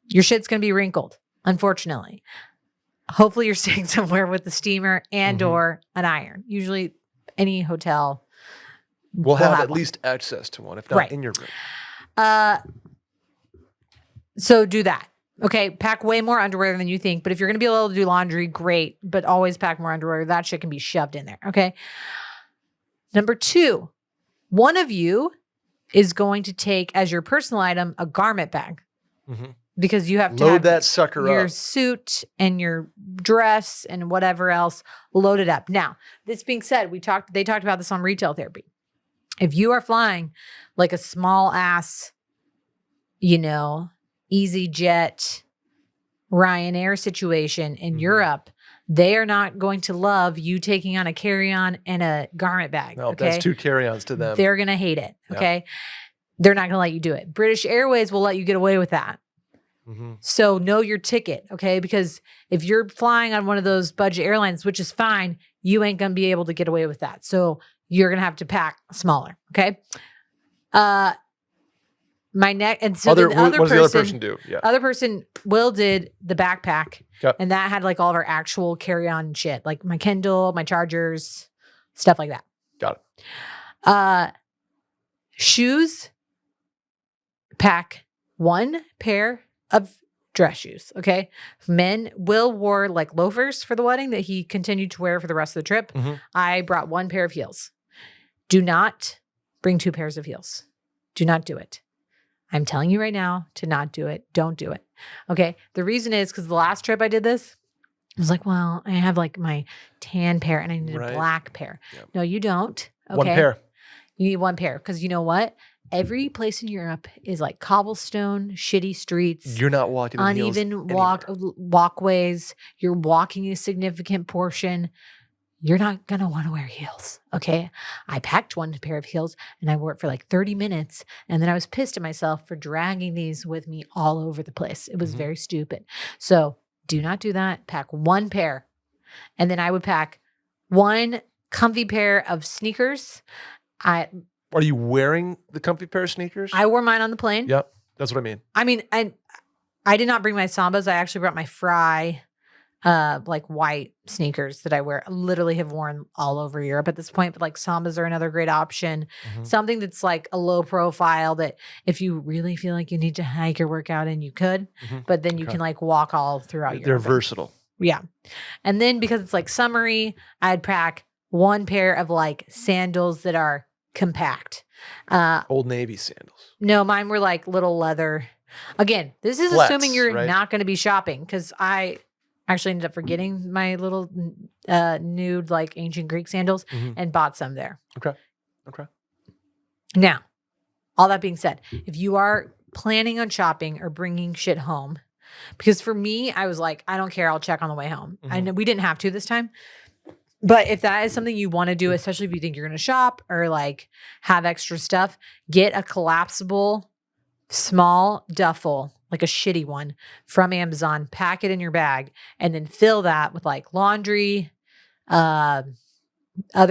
Your shit's going to be wrinkled, unfortunately. Hopefully you're staying somewhere with the steamer and or an iron. Usually any hotel will have at least access to one, if not in your room. So do that. Okay. Pack way more underwear than you think, but if you're going to be able to do laundry, great, but always pack more underwear. That shit can be shoved in there. Okay. Number 2, one of you is going to take as your personal item a garment bag, because you have to load have that sucker your up. suit and your dress and whatever else loaded up. Now, this being said, they talked about this on Retail Therapy. If you are flying like a small ass, EasyJet, Ryanair situation in Europe, they are not going to love you taking on a carry-on and a garment bag. No, okay? that's 2 carry-ons to them. They're going to hate it. Okay. They're not going to let you do it. British Airways will let you get away with that. So know your ticket. Okay. Because if you're flying on one of those budget airlines, which is fine, you ain't going to be able to get away with that. So you're going to have to pack smaller. Okay. And so what does the other person do? Other person, Will, did the backpack, and that had like all of our actual carry-on shit, like my Kindle, my chargers, stuff like that. Got it. Shoes, pack 1 pair of dress shoes. Okay. Men, Will wore like loafers for the wedding that he continued to wear for the rest of the trip. I brought 1 pair of heels. Do not bring 2 pairs of heels. Do not do it. I'm telling you right now to not do it. Don't do it. Okay. The reason is because the last trip I did this, I was like, well, I have like my tan pair and I need a black pair. Yep. No, you don't. Okay. 1 pair. You need 1 pair, because you know what? Every place in Europe is like cobblestone, shitty streets. You're not walking in uneven walkways. You're walking a significant portion. You're not going to want to wear heels. Okay. I packed 1 pair of heels and I wore it for like 30 minutes. And then I was pissed at myself for dragging these with me all over the place. It was very stupid. So do not do that. Pack 1 pair. And then I would pack 1 comfy pair of sneakers. Are you wearing the comfy pair of sneakers? I wore mine on the plane. Yep. That's what I mean. I mean, I did not bring my Sambas. I actually brought my Fry like white sneakers that I literally have worn all over Europe at this point. But like Sambas are another great option. Something that's like a low profile that if you really feel like you need to hike or work out in, you could, but then you can like walk all throughout Europe. They're versatile. Yeah. And then because it's like summery, I'd pack 1 pair of like sandals that are compact. Old Navy sandals. No, mine were like little leather. Again, this is Flats, assuming you're right? not going to be shopping, because I actually ended up forgetting my little nude like ancient Greek sandals and bought some there. Okay. Now, all that being said, if you are planning on shopping or bringing shit home, because for me, I was like, I don't care. I'll check on the way home. I know we didn't have to this time. But if that is something you want to do, especially if you think you're going to shop or like have extra stuff, get a collapsible small duffel, like a shitty one from Amazon, pack it in your bag, and then fill that with like laundry, other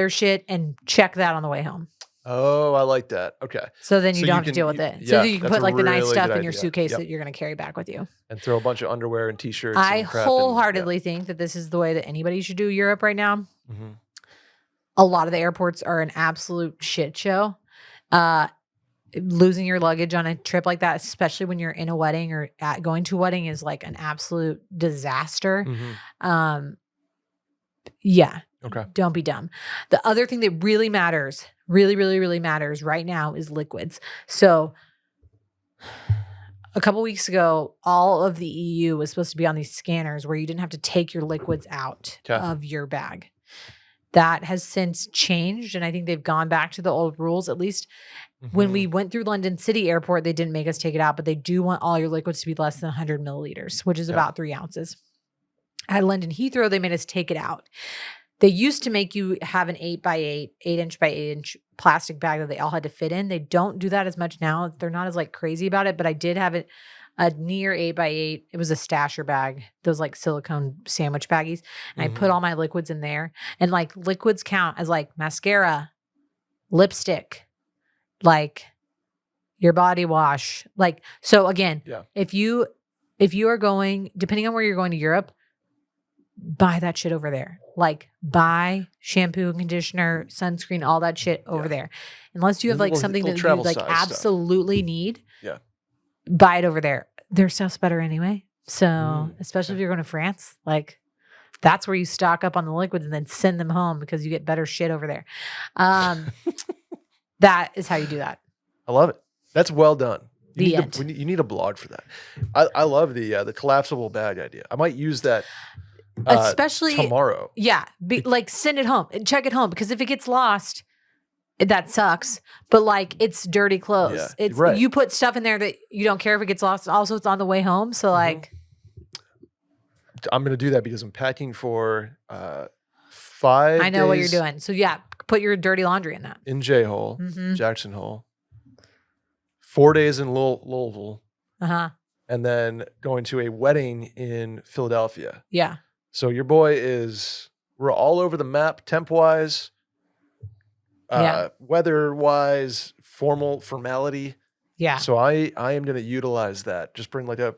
shit, and check that on the way home. Oh, I like that. Okay. So then you don't have to deal with it. So that you can put like the nice stuff in your suitcase that you're going to carry back with you. And throw a bunch of underwear and t-shirts. I wholeheartedly think that this is the way that anybody should do Europe right now. A lot of the airports are an absolute shit show. losing your luggage on a trip like that, especially when you're in a wedding or going to a wedding, is like an absolute disaster. Yeah. Okay. Don't be dumb. The other thing that really matters, really, really, really matters right now is liquids. So a couple weeks ago, all of the EU was supposed to be on these scanners where you didn't have to take your liquids out of your bag. That has since changed, and I think they've gone back to the old rules. At least when we went through London City Airport, they didn't make us take it out, but they do want all your liquids to be less than 100 milliliters, which is about 3 ounces. At London Heathrow, they made us take it out. They used to make you have an 8-inch by 8-inch plastic bag that they all had to fit in. They don't do that as much now. They're not as like crazy about it, but I did have a near 8x8. It was a stasher bag, those like silicone sandwich baggies. And I put all my liquids in there. And like liquids count as like mascara, lipstick, like your body wash. Like, so again, if you are going, depending on where you're going to Europe, buy that shit over there. Like buy shampoo, conditioner, sunscreen, all that shit over there. Unless you have like something that you like absolutely need. Yeah. Buy it over there. Their stuff's better anyway. So especially if you're going to France, like that's where you stock up on the liquids and then send them home because you get better shit over there. That is how you do that. I love it. That's well done. You need a blog for that. I love the collapsible bag idea. I might use that. Especially tomorrow. Yeah. Like send it home and check it home, because if it gets lost, that sucks. But like it's dirty clothes. It's you put stuff in there that you don't care if it gets lost. Also, it's on the way home. So like I'm gonna do that because I'm packing for 5 I know what you're doing. So yeah, put your dirty laundry in that. In J-Hole, Jackson Hole. 4 days in Louisville. And then going to a wedding in Philadelphia. Yeah. So your boy we're all over the map, temp-wise, weather-wise, formality. Yeah. So I am going to utilize that. Just bring like a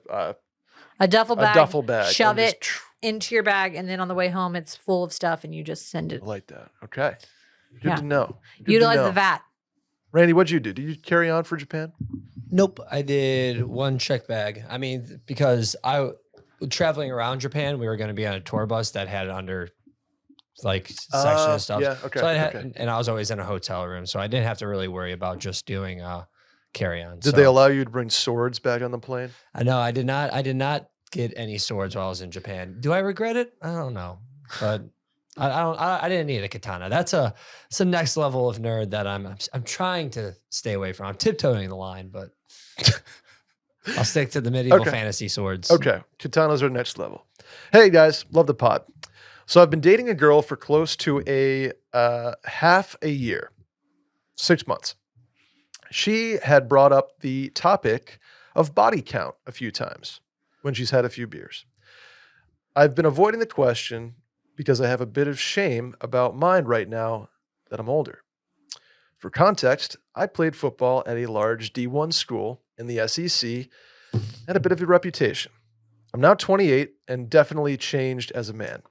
duffel bag. A duffel bag. Shove it into your bag, and then on the way home, it's full of stuff, and you just send it. I like that. Okay. Good to know. Utilize the VAT. Randy, what'd you do? Did you carry on for Japan? Nope. I did one check bag. I mean, because traveling around Japan, we were going to be on a tour bus that had under like section of stuff. Yeah, okay. So and I was always in a hotel room, so I didn't have to really worry about just doing carry-on. Did they allow you to bring swords back on the plane? No, I did not. I did not get any swords while I was in Japan. Do I regret it? I don't know, but I didn't need a katana. That's a next level of nerd that I'm trying to stay away from. I'm tiptoeing the line, but I'll stick to the medieval fantasy swords. Okay. Katanas are next level. Hey guys, love the pod. So I've been dating a girl for close to a half a year, 6 months. She had brought up the topic of body count a few times when she's had a few beers. I've been avoiding the question because I have a bit of shame about mine right now that I'm older. For context, I played football at a large D1 school in the SEC, had a bit of a reputation. I'm now 28 and definitely changed as a man.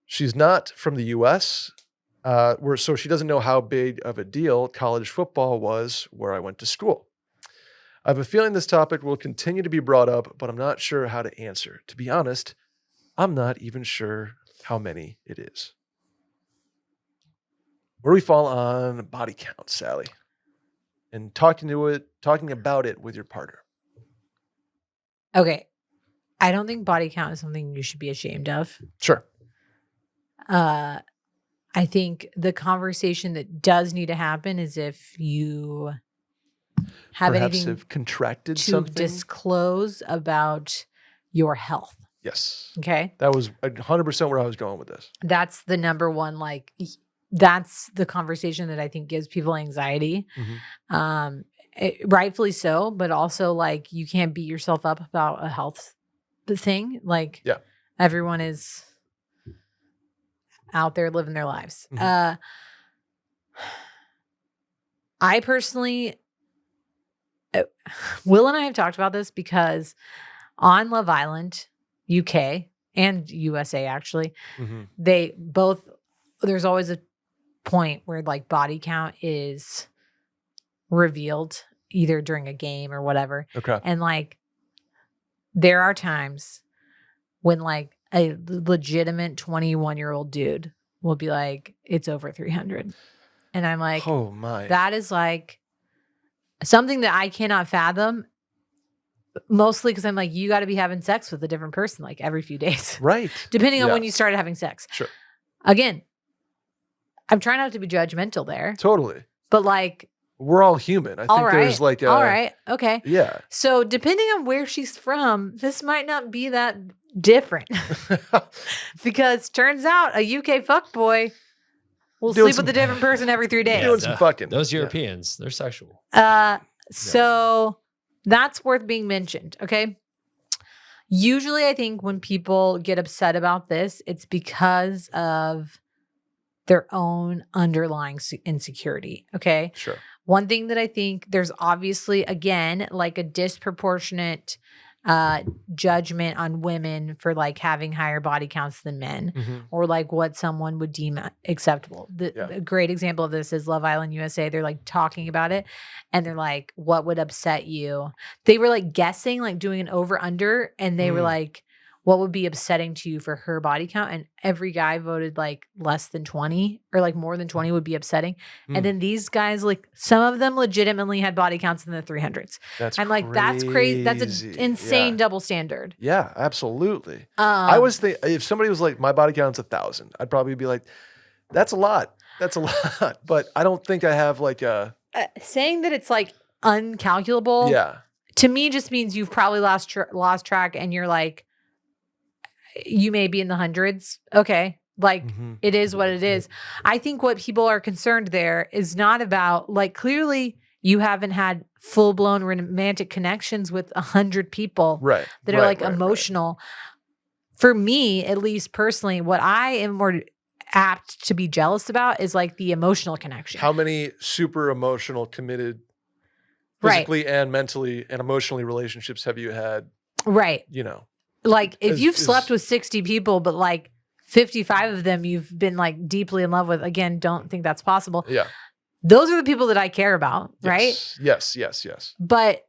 She's not from the US, so she doesn't know how big of a deal college football was where I went to school. I have a feeling this topic will continue to be brought up, but I'm not sure how to answer. To be honest, I'm not even sure how many it is. Where do we fall on body count, Sally? And talking about it with your partner. Okay. I don't think body count is something you should be ashamed of. Sure. I think the conversation that does need to happen is if you have anything have contracted to something, disclose about your health. Yes. Okay. That was 100% where I was going with this. That's the number one, like, that's the conversation that I think gives people anxiety. Rightfully so, but also like you can't beat yourself up about a health thing. Like everyone is out there living their lives. I personally, Will and I have talked about this because on Love Island, UK and USA actually, they both, there's always a point where like body count is revealed either during a game or whatever. Okay. And like, there are times when like a legitimate 21-year-old dude will be like, it's over 300. And I'm like, Oh my. that is like something that I cannot fathom. Mostly because I'm like, you got to be having sex with a different person like every few days, Right. depending on Yeah. when you started having sex. Sure. Again, I'm trying not to be judgmental there, Totally. but like, We're all human. I all think right, there's like a all right, okay. Yeah. So depending on where she's from, this might not be that different because turns out a UK fuckboy will Doing sleep some- with a different person every 3 days. Doing some fucking. Those Yeah. Europeans, they're sexual. So that's worth being mentioned. Okay. Usually I think when people get upset about this, it's because of their own underlying insecurity. Okay. Sure. One thing that I think there's obviously, again, like a disproportionate judgment on women for like having higher body counts than men, Mhm. or like what someone would deem acceptable. A great example of this is Love Island USA. They're like talking about it and they're like, what would upset you? They were like guessing, like doing an over under, and they were like, what would be upsetting to you for her body count? And every guy voted like less than 20 or like more than 20 would be upsetting. And then these guys, like some of them legitimately had body counts in the 300s. That's I'm like, that's crazy. That's an crazy. insane Yeah. double standard. Yeah, absolutely. I was thinking if somebody was like, my body count's 1,000, I'd probably be like, that's a lot. That's a lot. But I don't think I have like a saying that it's like uncalculable. Yeah. To me, just means you've probably lost track, and you're like, you may be in the hundreds. Okay. Like Mhm. it is what it is. I think what people are concerned there is not about like, clearly you haven't had full blown romantic connections with 100 people Right. that are like emotional. For me, at least personally, what I am more apt to be jealous about is like the emotional connection. How many super emotional, committed, physically and mentally and emotionally relationships have you had? Right. You know, Like if you've is- slept with 60 people, but like 55 of them you've been like deeply in love with, again, don't think that's possible. yeah. Those are the people that I care about, right? Yes. But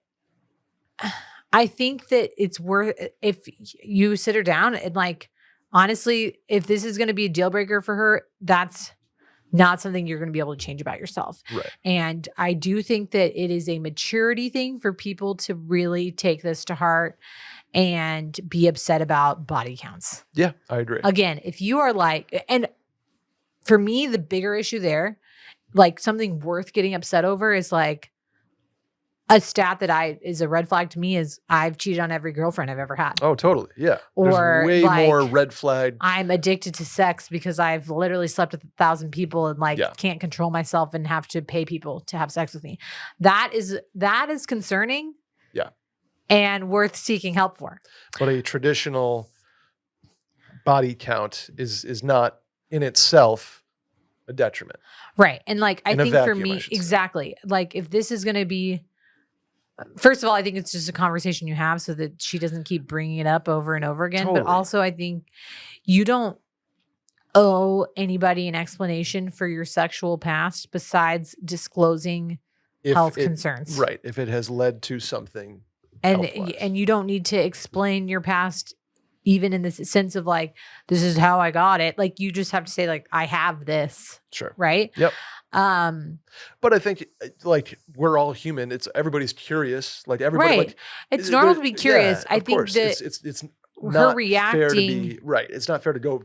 I think that it's worth, if you sit her down and like, honestly, if this is going to be a deal breaker for her, that's not something you're going to be able to change about yourself. Right. And I do think that it is a maturity thing for people to really take this to heart and be upset about body counts. Yeah, I agree. Again, if you are like, and for me, the bigger issue there, like something worth getting upset over is like a stat that is a red flag to me is I've cheated on every girlfriend I've ever had. Oh, totally. Yeah. Or there's way like, more red flag. I'm addicted to sex because I've literally slept with 1,000 people and like can't control myself and have to pay people to have sex with me. That is concerning. Yeah. And worth seeking help for. But a traditional body count is not in itself a detriment. Right. And like, I In a think for vacuum, I me, should say. exactly. Like if this is going to be, first of all, I think it's just a conversation you have so that she doesn't keep bringing it up over and over again. Totally. But also I think you don't owe anybody an explanation for your sexual past besides disclosing health concerns. Right. If it has led to something. And health-wise. and you don't need to explain your past even in this sense of like, this is how I got it. Like you just have to say like, I have this. Sure. Right. Yep. But I think like we're all human. Everybody's curious. Like everybody, right. like It's normal to be curious. Yeah, I of think course. that it's her not reacting, fair to be right. It's not fair to go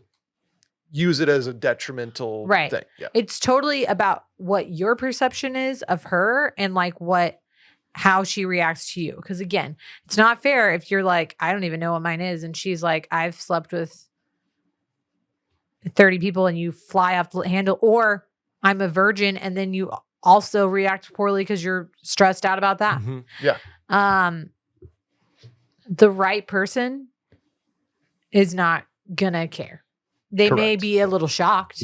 use it as a detrimental thing. Yeah. It's totally about what your perception is of her and like how she reacts to you. Because again, it's not fair if you're like, I don't even know what mine is. And she's like, I've slept with 30 people and you fly off the handle, or I'm a virgin. And then you also react poorly because you're stressed out about that. Mhm. Yeah. The right person is not gonna care. They may Correct. be a little shocked,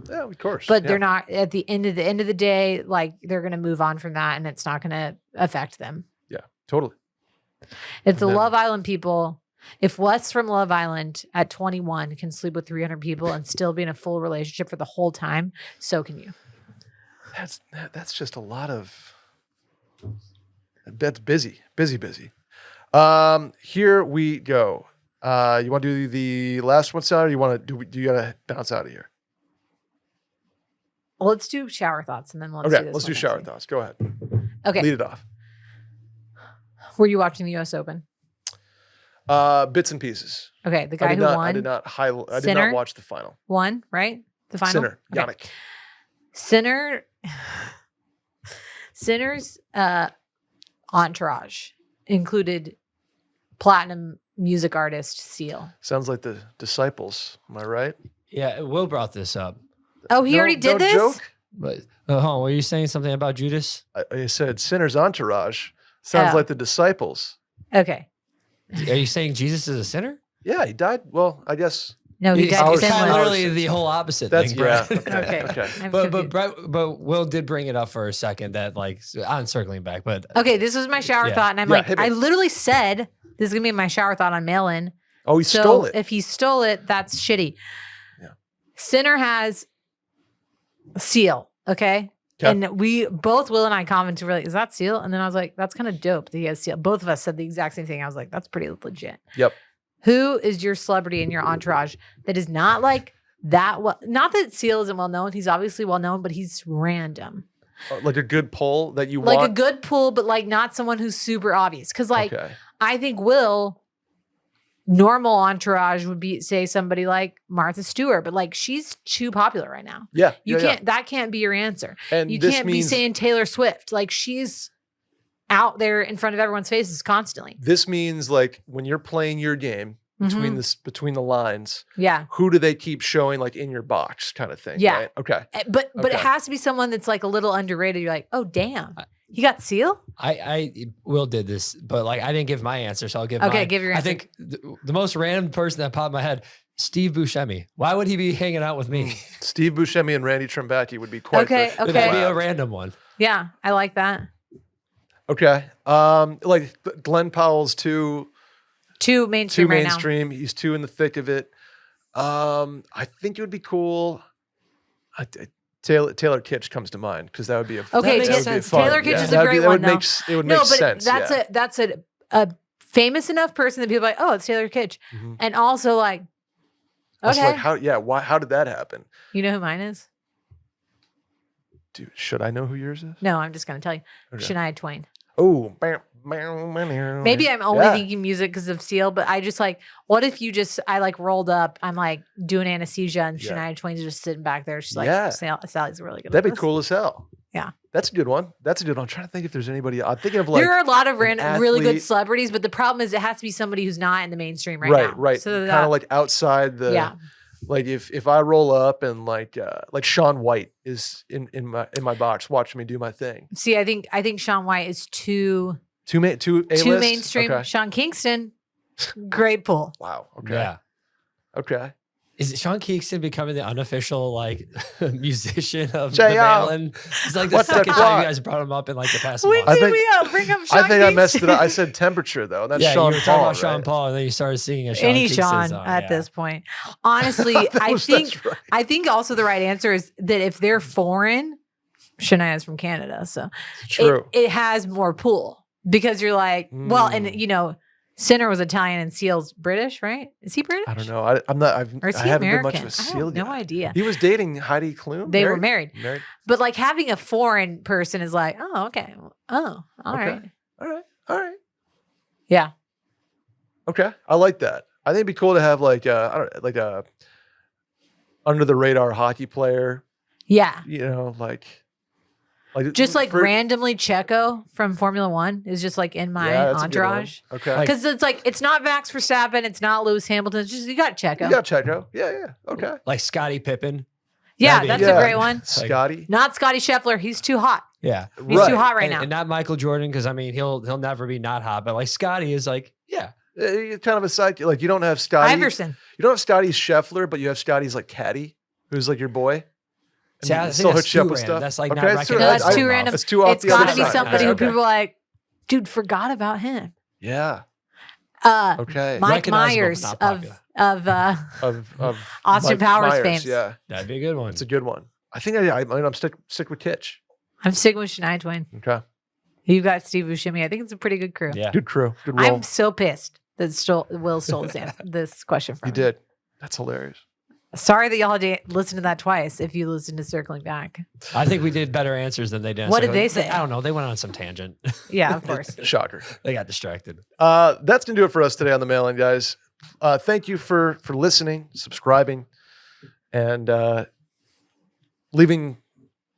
Yeah, of course. but Yeah. they're not at the end of the day, like they're going to move on from that and it's not going to affect them. Yeah, totally. If the And then- Love Island people, if Wes from Love Island at 21 can sleep with 300 people and still be in a full relationship for the whole time, so can you. That's just a lot of That's busy. Here we go. You want to do the last one, Sally, or you want to do you got to bounce out of here? Well, let's do shower thoughts and then let's do Okay, this let's one do next shower week. thoughts. Go ahead. Okay. Lead it off. Were you watching the US Open? Bits and pieces. Okay, the guy who I won did not Sinner? watch the final. won, right? The final? Sinner, Okay. Yannick. Sinner's entourage included platinum music artist Seal. Sounds like the Disciples. Am I right? Yeah, Will brought this up. Oh, he already did no this? joke. But hold on, were you saying something about Judas? I said Sinner's entourage. Sounds Oh. like the Disciples. Okay. Are you saying Jesus is a sinner? Yeah, he died. Well, I guess No, he It's died ours- kind of sinless. literally the whole opposite. that's thing. Brad. Yeah. Okay. Okay. I'm But confused. Will did bring it up for a second that like I'm circling back, but Okay, this was my shower Yeah. thought, and I'm Yeah, like, hit me. I literally said this is gonna be my shower thought on mail-in. Oh, he So stole it. if he stole it, that's shitty. Yeah. Sinner has Seal, okay? 'Kay. And we both, Will and I, commented, really, is that Seal? And then I was like, that's kind of dope that he has Seal. Both of us said the exact same thing. I was like, that's pretty legit. Yep. Who is your celebrity in your entourage that is not like that? Well, not that Seal isn't well known. He's obviously well known, but he's random. Like a good poll that you Like want. a good pull, but like not someone who's super obvious. Because like okay. I think Will, normal entourage would be say somebody like Martha Stewart, but like she's too popular right now. Yeah. You yeah, can't. That can't be your answer. Yeah. And You this can't means be saying Taylor Swift. Like she's out there in front of everyone's faces constantly. this means like when you're playing your game between Mhm. between the lines, Yeah. who do they keep showing like in your box kind of thing? Yeah. Right? Okay. But it Okay. has to be someone that's like a little underrated. You're like, oh damn, he got Seal. I Will did this, but like I didn't give my answer, so I'll give Okay, mine. give your I answer. think the most random person that popped in my head, Steve Buscemi. Why would he be hanging out with me? Steve Buscemi and Randy Trembacki would be quite Okay, the okay. That'd be a collab. random one. Yeah, I like that. Okay. Like Glenn Powell's too Too mainstream right now. mainstream. He's too in the thick of it. I think it would be cool. Taylor Kitsch comes to mind because that would be a Okay, makes that would be sense. fun. Taylor Kitsch Yeah. is a That'd great that one, would make though. it would No, make but sense. yeah. that's a famous enough person that people are like, oh, it's Taylor Kitsch, Mhm. and also like, Also, okay, like how did that happen? you know who mine is? Dude, should I know who yours is? No, I'm just gonna tell you, Okay. Shania Twain. Oh, Maybe I'm only thinking music because of Seal, but I just like, what if I like rolled up, I'm like doing anesthesia, and Yeah. Shania Twain's just sitting back there. She's like, Yeah. Sally's really good. That'd at be this." cool as hell. Yeah. That's a good one. I'm trying to think if there's anybody. I'm thinking of like There are a lot of really good athlete. celebrities, but the problem is it has to be somebody who's not in the mainstream right now. right. So Kind that, of like outside the yeah. like if I roll up and like Shaun White is in my box watching me do my thing. See, I think Shaun White is too Too A-list? mainstream. Okay. Sean Kingston, great pull. Wow. Okay. Yeah. Okay. Is it Sean Kingston becoming the unofficial like musician of J.O. the mail-in? It's like the What's the second time clock? you guys brought him up in like the past When month. I did think- we bring up Sean I think I messed it Kingston? up. I said temperature though. That's Yeah, Sean you were talking Paul. about Sean right? Paul, and then you started singing a Sean Any Kingston Sean song. at yeah. this point. Honestly, That's right. I think also the right answer is that if they're foreign, Shania's from Canada, so True. it has more pull because you're like, well, and Mm. you know, Sinner was Italian and Seal's British, right? Is he British? I don't know. I'm not. Or is I he haven't American? been much of a I seal have no guy. idea. He was dating Heidi Klum. They were married. Married. But like having a foreign person is like, oh, okay. Oh, all Okay. right. All right. All right. Yeah. Okay. I like that. I think it'd be cool to have like a under the radar hockey player. Yeah. You know, like Just like for- randomly Checo from Formula One is just like in my Yeah, that's a good one. entourage. Okay. Like- Because it's like, it's not Max Verstappen, it's not Lewis Hamilton. It's just, you got Checo. you got Checo. Yeah. Yeah. Okay. Like Scottie Pippen. Yeah, That'd that's be- a Yeah. great one. Scotty. Not Scotty Scheffler. He's too hot. Yeah. He's Right. too hot right and, now. and not Michael Jordan, because I mean he'll never be not hot, but like Scotty is like, yeah. You're kind of a side. Like you don't have Scotty. Iverson. You don't have Scotty's Scheffler, but you have Scotty's like caddy, who's like your boy. And See, I he think still that's hooks you up too with random. stuff. That's, like, not okay, it's recognized No, that's I- too random. It's too off It's the got other to be side. somebody who Okay. people are like, dude, forgot about him. Yeah. Okay. Mike Recognizable, Myers not of Of Austin Mike Powers Myers, fame. Yeah, That'd be a good one. it's a good one. I think I'm stick with Kitch. I'm sticking with Shania Twain. Okay. You got Steve Buscemi. I think it's a pretty good crew. Yeah. Good crew. Good roll. I'm so pissed that Will stole this question from You me. did. That's hilarious. Sorry that y'all had to listen to that twice if you listened to Circling Back. I think we did better answers than they did. What did they say? I don't know. They went on some tangent. Yeah, of course. Shocker. They got distracted. That's going to do it for us today on the mail-in, guys. Thank you for listening, subscribing, and leaving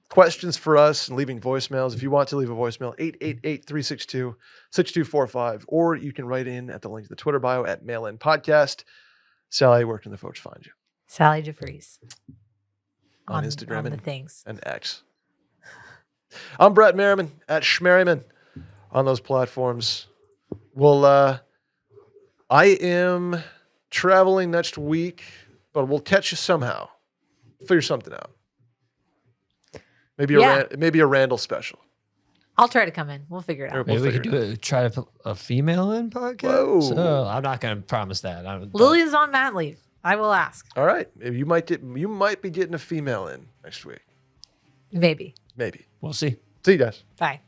questions for us and leaving voicemails. If you want to leave a voicemail, 888-362-6245, or you can write in at the link to the Twitter bio at Mail-In Podcast. Sally, where can the folks find you? Sally deFries. On Instagram on the and- things. And X. I'm Brett Merriman at Schmerriman on those platforms. Well, I am traveling next week, but we'll catch you somehow. Figure something out. Maybe a Randall special. I'll try to come in. We'll figure it out. Maybe we figure could it do it. Try to put a female in podcast. Whoa. So, I'm not going to promise that. Lily is on mat leave. I will ask. All right. You might be getting a female in next week. Maybe. Maybe. We'll see. See you guys. Bye.